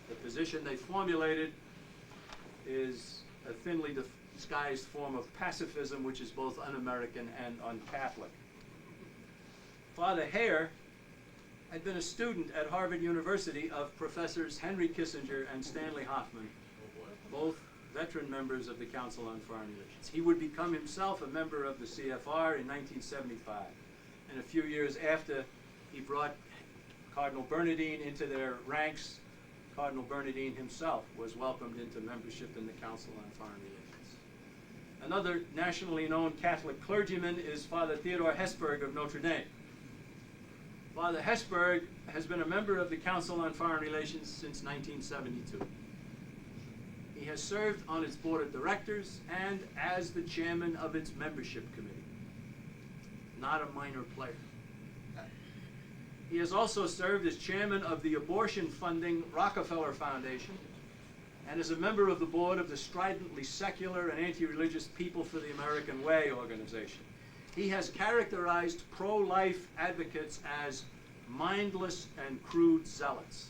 The position they formulated is a thinly disguised form of pacifism, which is both un-American and un-Catholic. Father Hare had been a student at Harvard University of Professors Henry Kissinger and Stanley Hoffman, both veteran members of the Council on Foreign Relations. He would become himself a member of the CFR in 1975, and a few years after he brought Cardinal Bernardine into their ranks, Cardinal Bernardine himself was welcomed into membership in the Council on Foreign Relations. Another nationally known Catholic clergyman is Father Theodore Hesburgh of Notre Dame. Father Hesburgh has been a member of the Council on Foreign Relations since 1972. He has served on its board of directors and as the chairman of its membership committee. Not a minor player. He has also served as chairman of the abortion-funding Rockefeller Foundation and is a member of the board of the stridently secular and anti-religious People for the American Way organization. He has characterized pro-life advocates as mindless and crude zealots.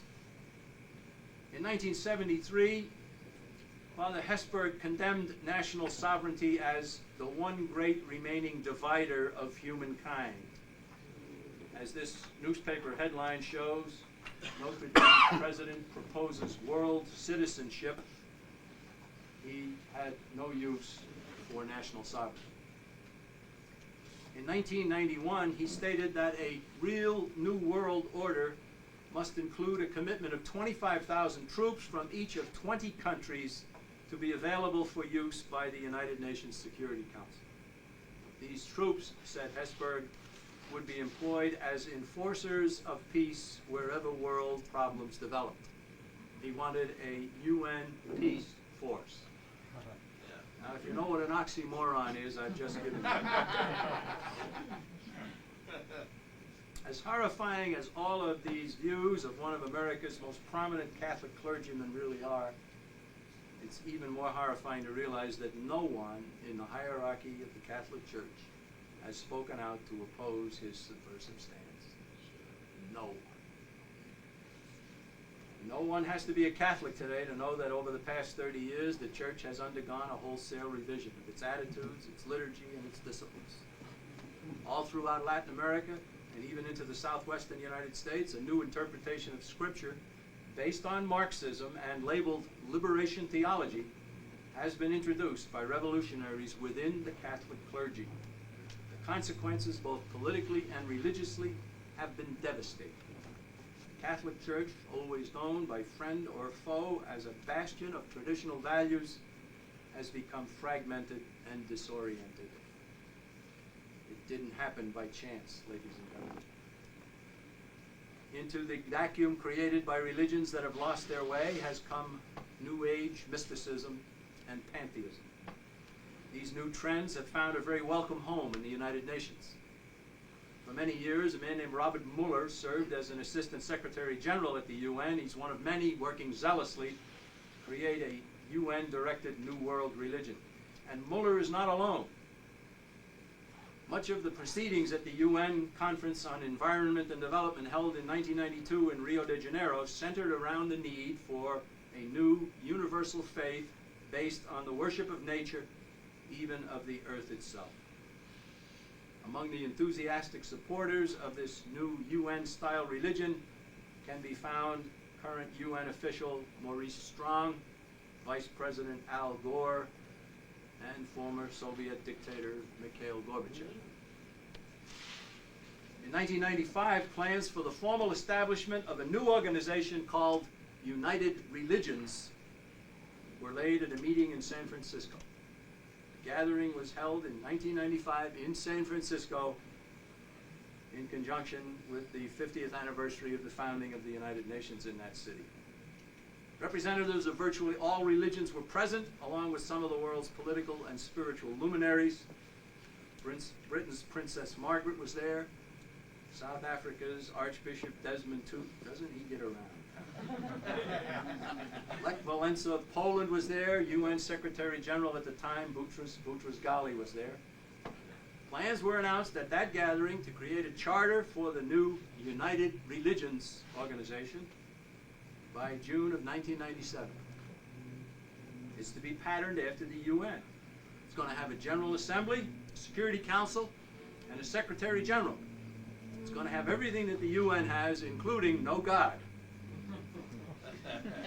In 1973, Father Hesburgh condemned national sovereignty as the one great remaining divider of humankind. As this newspaper headline shows, Notre Dame president proposes world citizenship. He had no use for national sovereignty. In 1991, he stated that a real new world order must include a commitment of 25,000 troops from each of 20 countries to be available for use by the United Nations Security Council. These troops, said Hesburgh, would be employed as enforcers of peace wherever world problems developed. He wanted a UN peace force. Now, if you know what an oxymoron is, I've just given you. As horrifying as all of these views of one of America's most prominent Catholic clergymen really are, it's even more horrifying to realize that no one in the hierarchy of the Catholic Church has spoken out to oppose his subversive stance. No one. No one has to be a Catholic today to know that over the past 30 years, the Church has undergone a wholesale revision of its attitudes, its liturgy, and its disciplines. All throughout Latin America, and even into the southwestern United States, a new interpretation of Scripture based on Marxism and labeled liberation theology has been introduced by revolutionaries within the Catholic clergy. The consequences, both politically and religiously, have been devastating. The Catholic Church, always known by friend or foe as a bastion of traditional values, has become fragmented and disoriented. It didn't happen by chance, ladies and gentlemen. Into the vacuum created by religions that have lost their way has come New Age mysticism and pantheism. These new trends have found a very welcome home in the United Nations. For many years, a man named Robert Mueller served as an Assistant Secretary General at the UN. He's one of many working zealously to create a UN-directed New World religion. And Mueller is not alone. Much of the proceedings at the UN Conference on Environment and Development held in 1992 in Rio de Janeiro centered around the need for a new universal faith based on the worship of nature, even of the earth itself. Among the enthusiastic supporters of this new UN-style religion can be found current UN official Maurice Strong, Vice President Al Gore, and former Soviet dictator Mikhail Gorbachev. In 1995, plans for the formal establishment of a new organization called United Religions were laid at a meeting in San Francisco. The gathering was held in 1995 in San Francisco in conjunction with the 50th anniversary of the founding of the United Nations in that city. Representatives of virtually all religions were present, along with some of the world's political and spiritual luminaries. Britain's Princess Margaret was there. South Africa's Archbishop Desmond Tutu, doesn't he get around? Lech Walesa of Poland was there. UN Secretary General at the time, Boutros Ghali, was there. Plans were announced at that gathering to create a charter for the new United Religions organization by June of 1997. It's to be patterned after the UN. It's going to have a General Assembly, a Security Council, and a Secretary General. It's going to have everything that the UN has, including no God.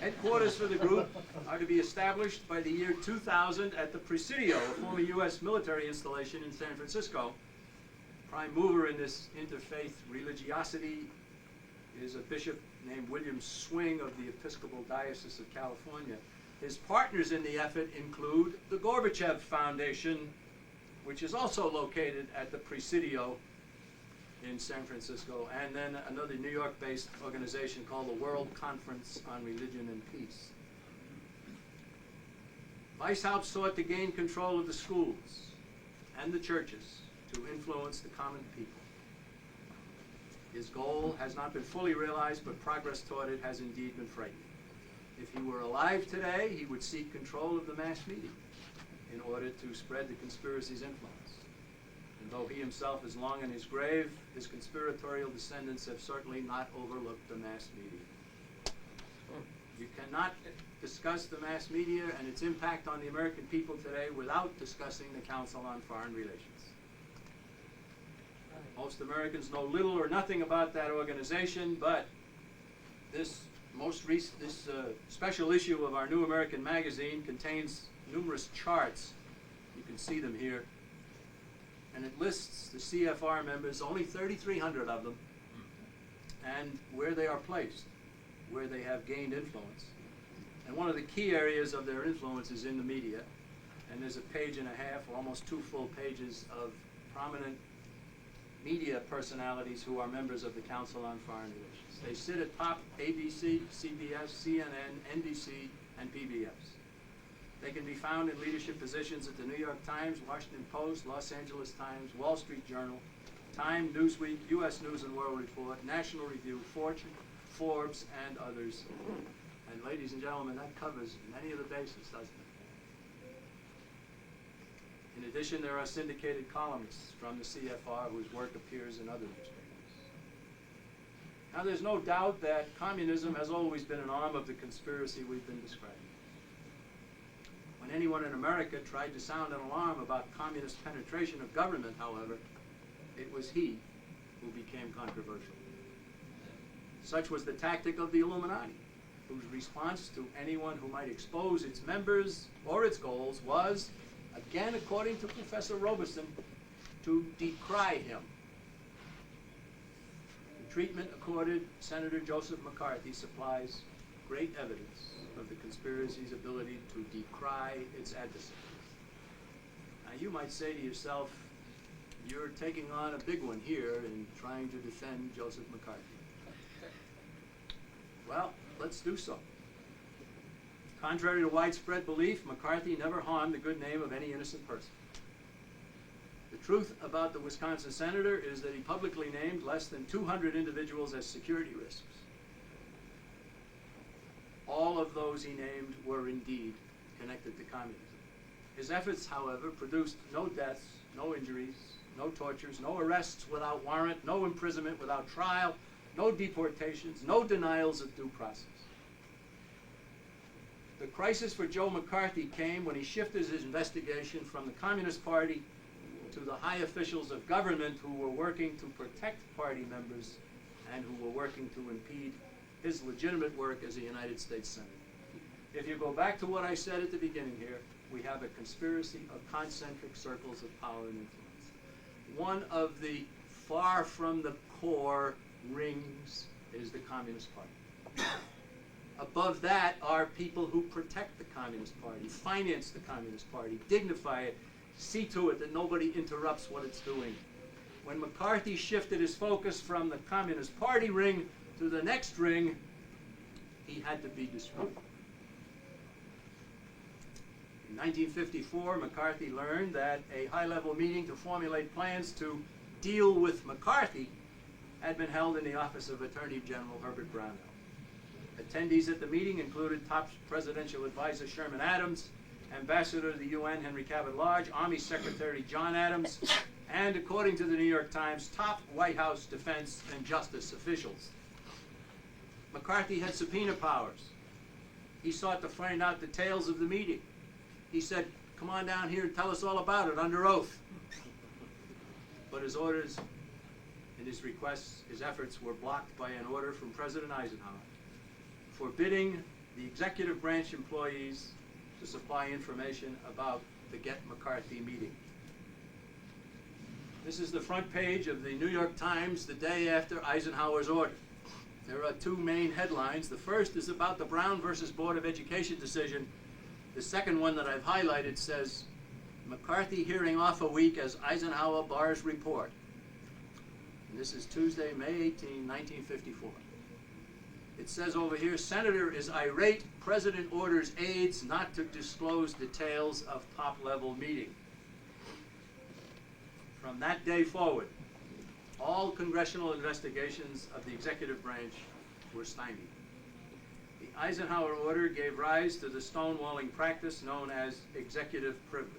Headquarters for the group are to be established by the year 2000 at the Presidio, a former U.S. military installation in San Francisco. Prime mover in this interfaith religiosity is a bishop named William Swing of the Episcopal Diocese of California. His partners in the effort include the Gorbachev Foundation, which is also located at the Presidio in San Francisco, and then another New York-based organization called the World Conference on Religion and Peace. Weishaupt sought to gain control of the schools and the churches to influence the common people. His goal has not been fully realized, but progress toward it has indeed been frightening. If he were alive today, he would seek control of the mass media in order to spread the conspiracy's influence. And though he himself is long in his grave, his conspiratorial descendants have certainly not overlooked the mass media. You cannot discuss the mass media and its impact on the American people today without discussing the Council on Foreign Relations. Most Americans know little or nothing about that organization, but this special issue of our New American magazine contains numerous charts. You can see them here. And it lists the CFR members, only 3,300 of them, and where they are placed, where they have gained influence. And one of the key areas of their influence is in the media. And there's a page and a half, or almost 2 full pages of prominent media personalities who are members of the Council on Foreign Relations. They sit atop ABC, CBS, CNN, NBC, and PBS. They can be found in leadership positions at the New York Times, Washington Post, Los Angeles Times, Wall Street Journal, Time, Newsweek, U.S. News and World Report, National Review, Fortune, Forbes, and others. And ladies and gentlemen, that covers many of the bases, doesn't it? In addition, there are syndicated columnists from the CFR whose work appears in other newspapers. Now, there's no doubt that communism has always been an arm of the conspiracy we've been describing. When anyone in America tried to sound an alarm about communist penetration of government, however, it was he who became controversial. Such was the tactic of the Illuminati, whose response to anyone who might expose its members or its goals was, again according to Professor Robeson, to decry him. The treatment accorded Senator Joseph McCarthy supplies great evidence of the conspiracy's ability to decry its adversaries. Now you might say to yourself, you're taking on a big one here in trying to defend Joseph McCarthy. Well, let's do so. Contrary to widespread belief, McCarthy never harmed the good name of any innocent person. The truth about the Wisconsin senator is that he publicly named less than 200 individuals as security risks. All of those he named were indeed connected to communism. His efforts, however, produced no deaths, no injuries, no tortures, no arrests without warrant, no imprisonment without trial, no deportations, no denials of due process. The crisis for Joe McCarthy came when he shifted his investigation from the Communist Party to the high officials of government who were working to protect party members and who were working to impede his legitimate work as a United States Senator. If you go back to what I said at the beginning here, we have a conspiracy of concentric circles of power and influence. One of the far from the core rings is the Communist Party. Above that are people who protect the Communist Party, finance the Communist Party, dignify it, see to it that nobody interrupts what it's doing. When McCarthy shifted his focus from the Communist Party ring to the next ring, he had to be destroyed. In 1954, McCarthy learned that a high-level meeting to formulate plans to deal with McCarthy had been held in the office of Attorney General Herbert Brownell. Attendees at the meeting included top presidential advisor Sherman Adams, Ambassador to the UN Henry Cabot Lodge, Army Secretary John Adams, and, according to the New York Times, top White House defense and justice officials. McCarthy had subpoena powers. He sought to find out details of the meeting. He said, "Come on down here and tell us all about it under oath." But his orders and his requests, his efforts were blocked by an order from President Eisenhower forbidding the executive branch employees to supply information about the Get McCarthy meeting. This is the front page of the New York Times the day after Eisenhower's order. There are two main headlines. The first is about the Brown versus Board of Education decision. The second one that I've highlighted says, "McCarthy hearing off a week as Eisenhower bars report." And this is Tuesday, May 18, 1954. It says over here, "Senator is irate. President orders aides not to disclose details of top-level meeting." From that day forward, all congressional investigations of the executive branch were stymied. The Eisenhower order gave rise to the stonewalling practice known as executive privilege.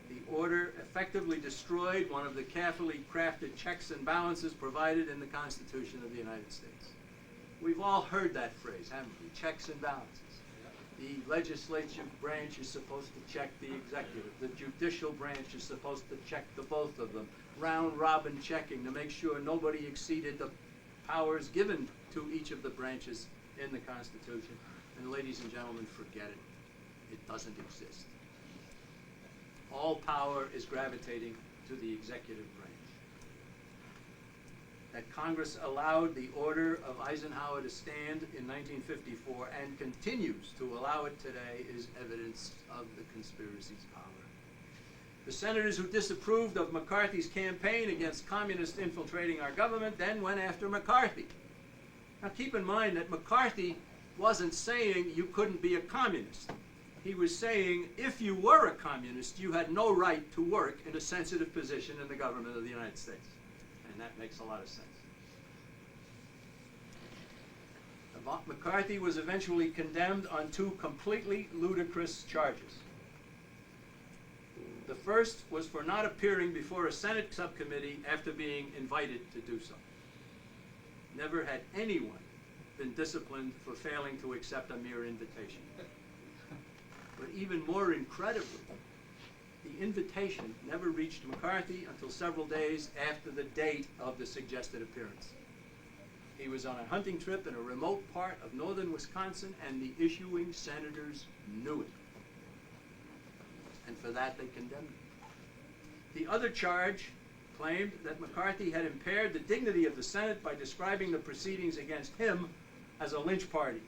The order effectively destroyed one of the carefully crafted checks and balances provided in the Constitution of the United States. We've all heard that phrase, haven't we? Checks and balances. The legislative branch is supposed to check the executive. The judicial branch is supposed to check the both of them. Round robin checking to make sure nobody exceeded the powers given to each of the branches in the Constitution. And ladies and gentlemen, forget it. It doesn't exist. All power is gravitating to the executive branch. That Congress allowed the order of Eisenhower to stand in 1954 and continues to allow it today is evidence of the conspiracy's power. The senators who disapproved of McCarthy's campaign against communists infiltrating our government then went after McCarthy. Now keep in mind that McCarthy wasn't saying you couldn't be a communist. He was saying if you were a communist, you had no right to work in a sensitive position in the government of the United States. And that makes a lot of sense. McCarthy was eventually condemned on two completely ludicrous charges. The first was for not appearing before a Senate subcommittee after being invited to do so. Never had anyone been disciplined for failing to accept a mere invitation. But even more incredibly, the invitation never reached McCarthy until several days after the date of the suggested appearance. He was on a hunting trip in a remote part of northern Wisconsin, and the issuing senators knew it. And for that, they condemned him. The other charge claimed that McCarthy had impaired the dignity of the Senate by describing the proceedings against him as a lynch party,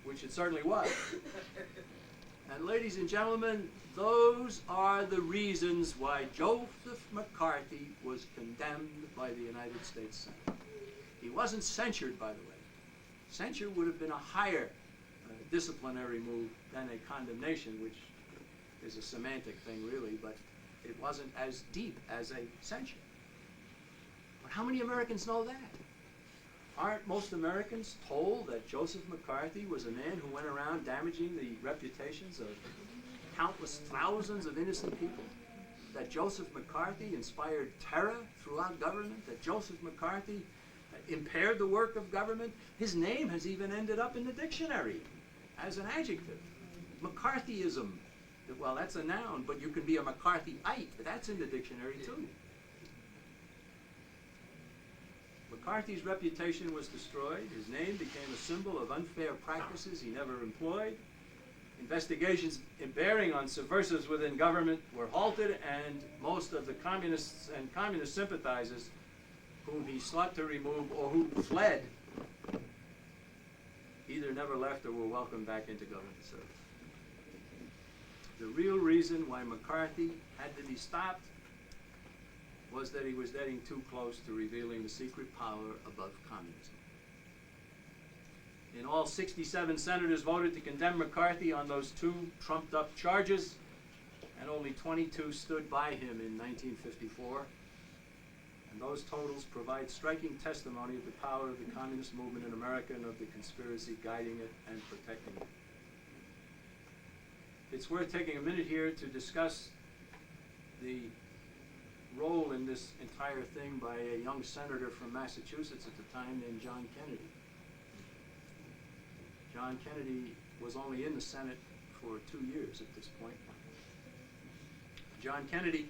which it certainly was. And ladies and gentlemen, those are the reasons why Joseph McCarthy was condemned by the United States Senate. He wasn't censured, by the way. Censure would have been a higher disciplinary move than a condemnation, which is a semantic thing, really, but it wasn't as deep as a censure. But how many Americans know that? Aren't most Americans told that Joseph McCarthy was a man who went around damaging the reputations of countless thousands of innocent people? That Joseph McCarthy inspired terror throughout government? That Joseph McCarthy impaired the work of government? His name has even ended up in the dictionary as an adjective. McCarthyism. Well, that's a noun, but you can be a McCarthyite. That's in the dictionary too. McCarthy's reputation was destroyed. His name became a symbol of unfair practices he never employed. Investigations bearing on subversives within government were halted, and most of the communists and communist sympathizers whom he sought to remove or who fled either never left or were welcomed back into government service. The real reason why McCarthy had to be stopped was that he was getting too close to revealing the secret power above communism. In all, 67 senators voted to condemn McCarthy on those two trumped-up charges, and only 22 stood by him in 1954. And those totals provide striking testimony of the power of the communist movement in America and of the conspiracy guiding it and protecting it. It's worth taking a minute here to discuss the role in this entire thing by a young senator from Massachusetts at the time named John Kennedy. John Kennedy was only in the Senate for 2 years at this point. John Kennedy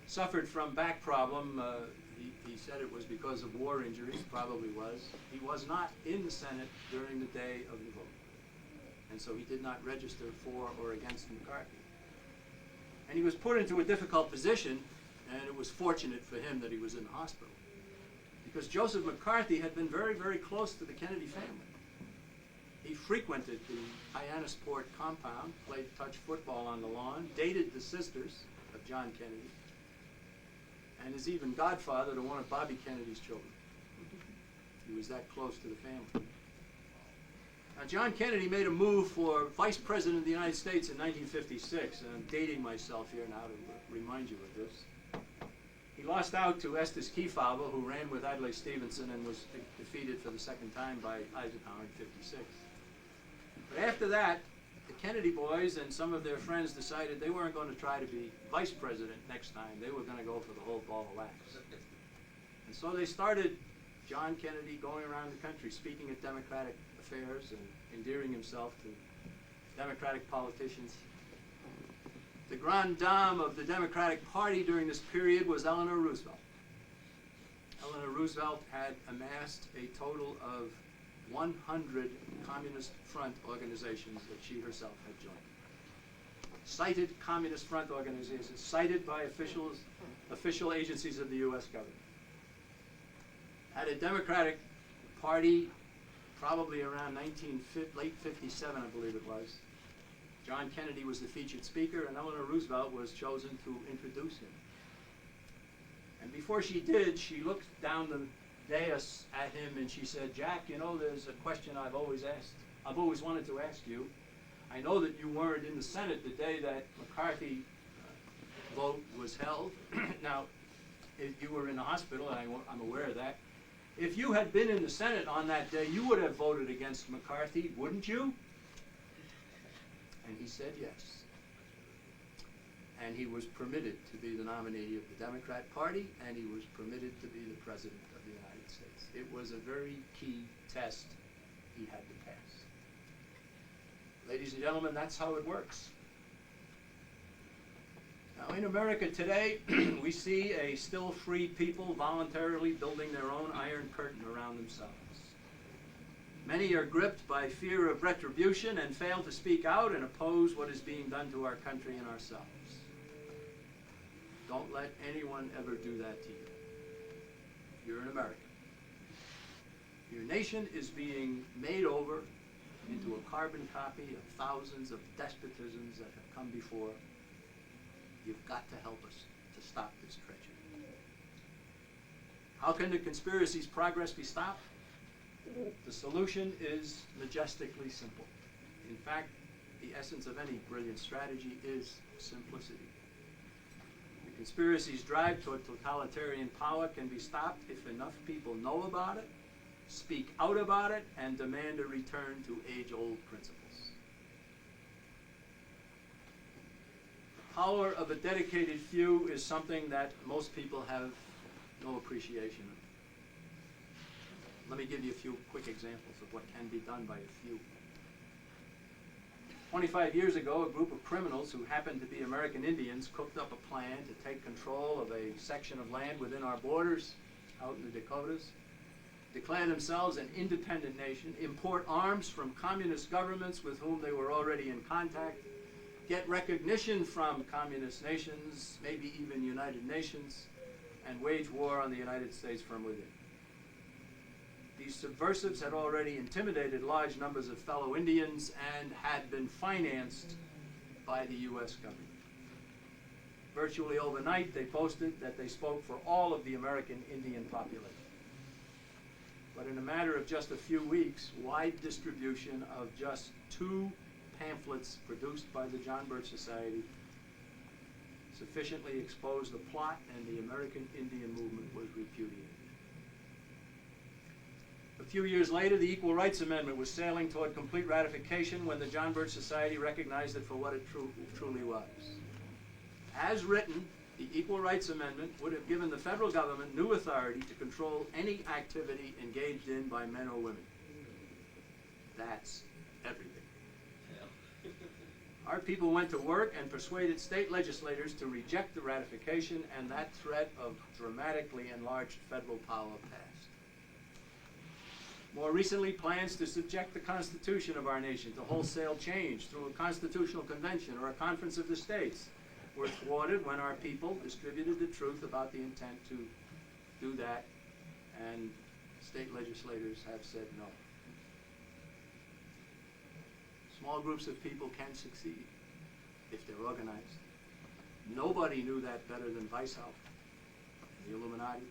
suffered from back problem. He said it was because of war injuries, probably was. He was not in the Senate during the day of the vote. And so he did not register for or against McCarthy. And he was put into a difficult position, and it was fortunate for him that he was in the hospital. Because Joseph McCarthy had been very, very close to the Kennedy family. He frequented the Hyannisport compound, played touch football on the lawn, dated the sisters of John Kennedy, and is even godfather to one of Bobby Kennedy's children. He was that close to the family. Now, John Kennedy made a move for Vice President of the United States in 1956, and I'm dating myself here now to remind you of this. He lost out to Estes Kefauver, who ran with Adlai Stevenson and was defeated for the second time by Eisenhower in 56. But after that, the Kennedy boys and some of their friends decided they weren't going to try to be vice president next time. They were going to go for the whole ball of wax. And so they started John Kennedy going around the country speaking at Democratic affairs and endearing himself to Democratic politicians. The grande dame of the Democratic Party during this period was Eleanor Roosevelt. Eleanor Roosevelt had amassed a total of 100 Communist Front organizations that she herself had joined. Cited Communist Front organizations, cited by official agencies of the U.S. government. Had a Democratic Party probably around late 57, I believe it was. John Kennedy was the featured speaker, and Eleanor Roosevelt was chosen to introduce him. And before she did, she looked down the dais at him and she said, "Jack, you know, there's a question I've always wanted to ask you. I know that you weren't in the Senate the day that McCarthy vote was held. Now, if you were in the hospital, and I'm aware of that. If you had been in the Senate on that day, you would have voted against McCarthy, wouldn't you?" And he said yes. And he was permitted to be the nominee of the Democrat Party, and he was permitted to be the President of the United States. It was a very key test he had to pass. Ladies and gentlemen, that's how it works. Now, in America today, we see a still free people voluntarily building their own iron curtain around themselves. Many are gripped by fear of retribution and fail to speak out and oppose what is being done to our country and ourselves. Don't let anyone ever do that to you. You're an American. Your nation is being made over into a carbon copy of thousands of despotisms that have come before. You've got to help us to stop this treachery. How can the conspiracy's progress be stopped? The solution is majestically simple. In fact, the essence of any brilliant strategy is simplicity. The conspiracy's drive toward totalitarian power can be stopped if enough people know about it, speak out about it, and demand a return to age-old principles. The power of a dedicated few is something that most people have no appreciation of. Let me give you a few quick examples of what can be done by a few. 25 years ago, a group of criminals who happened to be American Indians cooked up a plan to take control of a section of land within our borders, out in the Dakotas, declare themselves an independent nation, import arms from communist governments with whom they were already in contact, get recognition from communist nations, maybe even United Nations, and wage war on the United States from within. These subversives had already intimidated large numbers of fellow Indians and had been financed by the U.S. government. Virtually overnight, they boasted that they spoke for all of the American Indian population. But in a matter of just a few weeks, wide distribution of just 2 pamphlets produced by the John Birch Society sufficiently exposed the plot, and the American Indian movement was repudiated. A few years later, the Equal Rights Amendment was sailing toward complete ratification when the John Birch Society recognized it for what it truly was. As written, The Equal Rights Amendment would have given the federal government new authority to control any activity engaged in by men or women. That's everything. Our people went to work and persuaded state legislators to reject the ratification, and that threat of dramatically enlarged federal power passed. More recently, plans to subject the Constitution of our nation to wholesale change through a constitutional convention or a conference of the states were thwarted when our people distributed the truth about the intent to do that, and state legislators have said no. Small groups of people can succeed if they're organized. Nobody knew that better than Weishaupt, the Illuminati.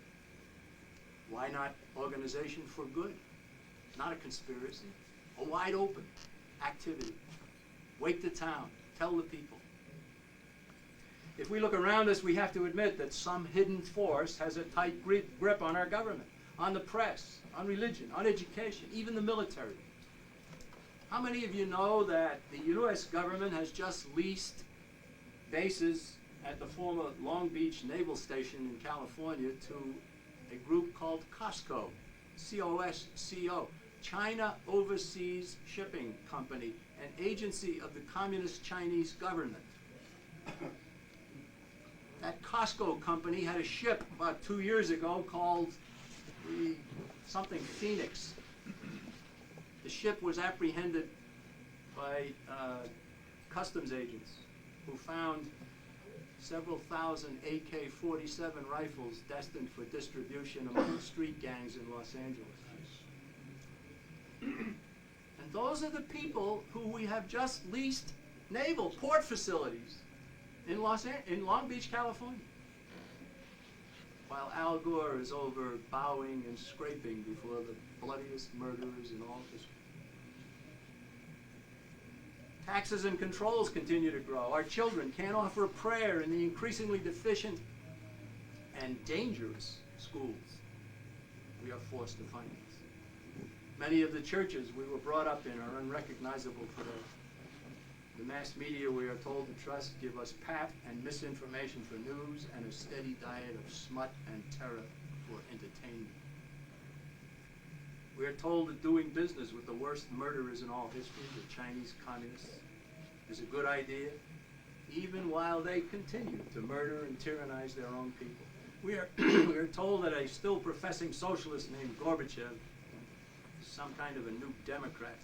Why not organization for good? Not a conspiracy, a wide open activity. Wake the town, tell the people. If we look around us, we have to admit that some hidden force has a tight grip on our government, on the press, on religion, on education, even the military. How many of you know that the U.S. government has just leased bases at the former Long Beach Naval Station in California to a group called COSCO, C-O-S-C-O, China Overseas Shipping Company, an agency of the Communist Chinese government? That COSCO company had a ship about 2 years ago called something Phoenix. The ship was apprehended by customs agents who found several thousand AK-47 rifles destined for distribution among street gangs in Los Angeles. And those are the people who we have just leased naval port facilities in Long Beach, California, while Al Gore is over bowing and scraping before the bloodiest murderers in all history. Taxes and controls continue to grow. Our children can't offer a prayer in the increasingly deficient and dangerous schools we are forced to finance. Many of the churches we were brought up in are unrecognizable today. The mass media we are told to trust give us pap and misinformation for news and a steady diet of smut and terror for entertainment. We are told that doing business with the worst murderers in all history, the Chinese communists, is a good idea, even while they continue to murder and tyrannize their own people. We are told that a still professing socialist named Gorbachev is some kind of a new Democrat.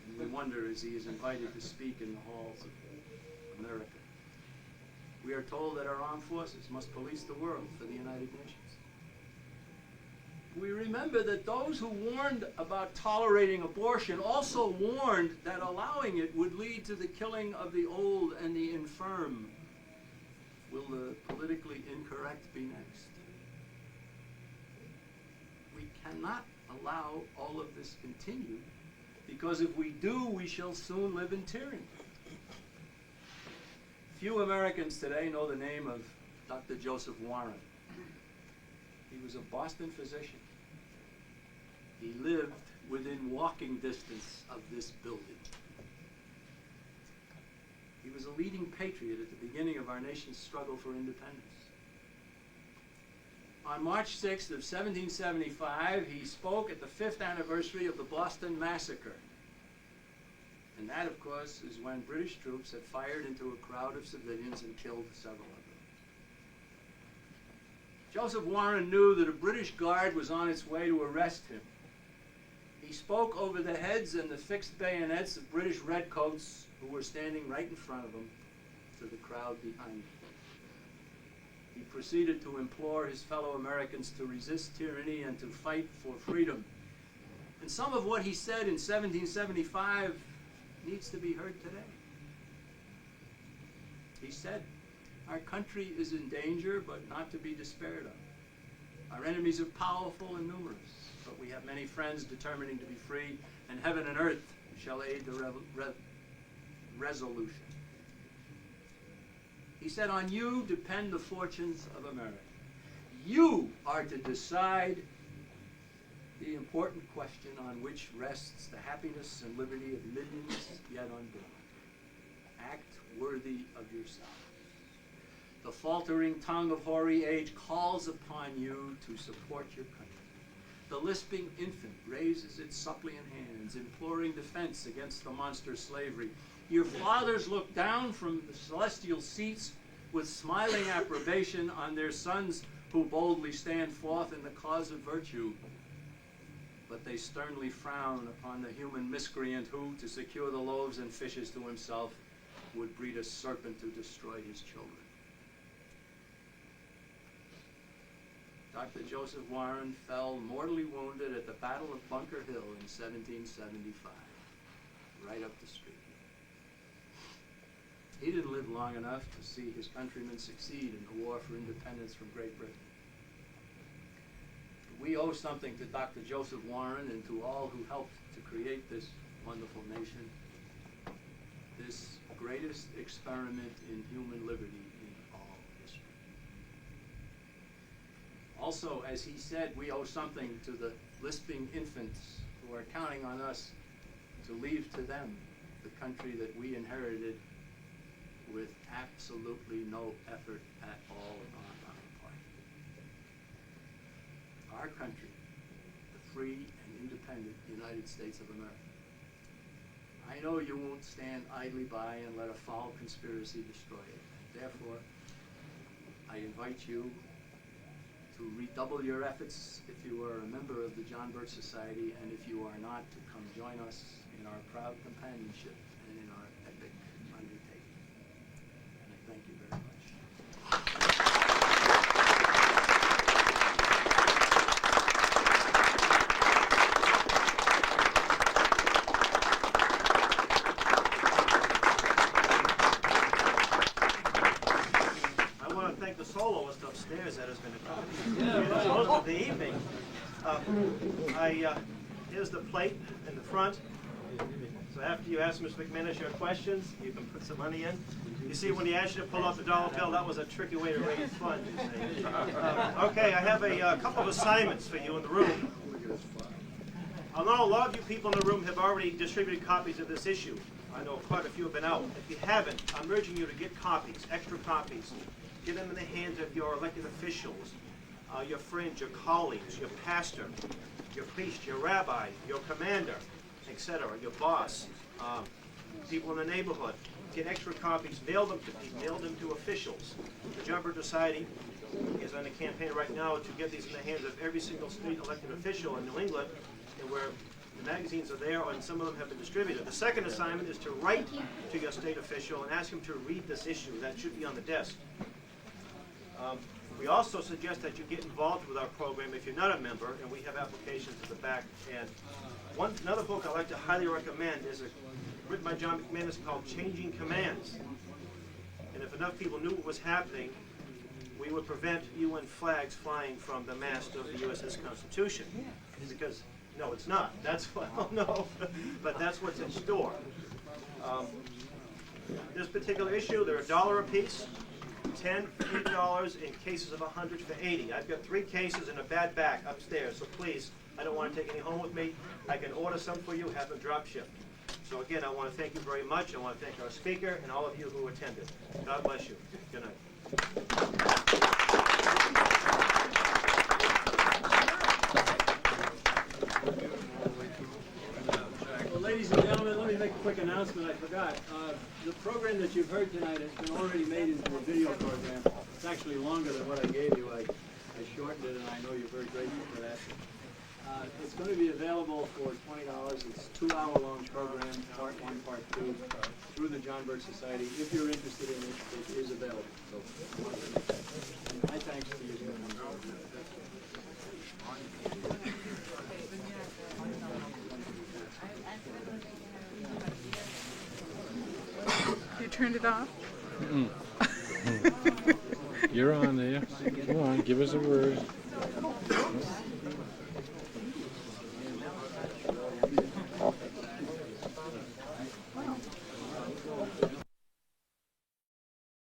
And we wonder as he is invited to speak in the halls of America. We are told that our armed forces must police the world for the United Nations. We remember that those who warned about tolerating abortion also warned that allowing it would lead to the killing of the old and the infirm. Will the politically incorrect be next? We cannot allow all of this continue, because if we do, we shall soon live in tyranny. Few Americans today know the name of Dr. Joseph Warren. He was a Boston physician. He lived within walking distance of this building. He was a leading patriot at the beginning of our nation's struggle for independence. On March 6th of 1775, he spoke at the 5th anniversary of the Boston Massacre. And that, of course, is when British troops had fired into a crowd of civilians and killed several of them. Joseph Warren knew that a British guard was on its way to arrest him. He spoke over the heads and the fixed bayonets of British redcoats who were standing right in front of him to the crowd behind him. He proceeded to implore his fellow Americans to resist tyranny and to fight for freedom. And some of what he said in 1775 needs to be heard today. He said, "Our country is in danger, but not to be despaired of. Our enemies are powerful and numerous, but we have many friends determining to be free, and heaven and earth shall aid the resolution." He said, "On you depend the fortunes of America. You are to decide the important question on which rests the happiness and liberty of millions yet unborn. Act worthy of yourself. The faltering tongue of hoary age calls upon you to support your country. The lisping infant raises its suppliant hands, imploring defense against the monster slavery. Your fathers look down from the celestial seats with smiling approbation on their sons who boldly stand forth in the cause of virtue. But they sternly frown upon the human miscreant who, to secure the loaves and fishes to himself, would breed a serpent to destroy his children. Dr. Joseph Warren fell mortally wounded at the Battle of Bunker Hill in 1775, right up the street. He didn't live long enough to see his countrymen succeed in the war for independence from Great Britain. We owe something to Dr. Joseph Warren and to all who helped to create this wonderful nation, this greatest experiment in human liberty in all history. Also, as he said, we owe something to the lisping infants who are counting on us to leave to them the country that we inherited with absolutely no effort at all on our part. Our country, the free and independent United States of America. I know you won't stand idly by and let a foul conspiracy destroy it. Therefore, I invite you to redouble your efforts if you are a member of the John Birch Society, and if you are not, to come join us in our proud companionship and in our epic undertaking. And I thank you very much. I want to thank the soloist upstairs that has been accompanying most of the evening. Here's the plate in the front. So after you ask Ms. McManus your questions, you can put some money in. You see, when he asked you to pull out the dollar bill, that was a tricky way to raise funds. Okay, I have a couple of assignments for you in the room. I know a lot of you people in the room have already distributed copies of this issue. I know quite a few have been out. If you haven't, I'm urging you to get copies, extra copies. Get them in the hands of your elected officials, your friends, your colleagues, your pastor, your priest, your rabbi, your commander, etc., your boss, people in the neighborhood. Get extra copies, mail them to people, mail them to officials. The John Birch Society is on a campaign right now to get these in the hands of every single state elected official in New England, and where the magazines are there, and some of them have been distributed. The second assignment is to write to your state official and ask him to read this issue. That should be on the desk. We also suggest that you get involved with our program if you're not a member, and we have applications at the back. And another book I'd like to highly recommend is written by John McManus called Changing Commands. And if enough people knew what was happening, we would prevent UN flags flying from the mast of the USS Constitution. Because, no, it's not. That's well, no, but that's what's in store. This particular issue, they're $1 a piece. 10 for $8 in cases of 100 for 80. I've got 3 cases and a bad back upstairs, so please, I don't want to take any home with me. I can order some for you, have them drop shipped. So again, I want to thank you very much. I want to thank our speaker and all of you who attended. God bless you. Good night. Well, ladies and gentlemen, let me make a quick announcement. I forgot. The program that you've heard tonight has been already made into a video program. It's actually longer than what I gave you. I shortened it, and I know you're very grateful for that. It's going to be available for $20. It's a 2-hour-long program, part 1, part 2, through the John Birch Society. If you're interested in it, it is available. So, my thanks to you. You turned it off? You're on there. Come on, give us a word.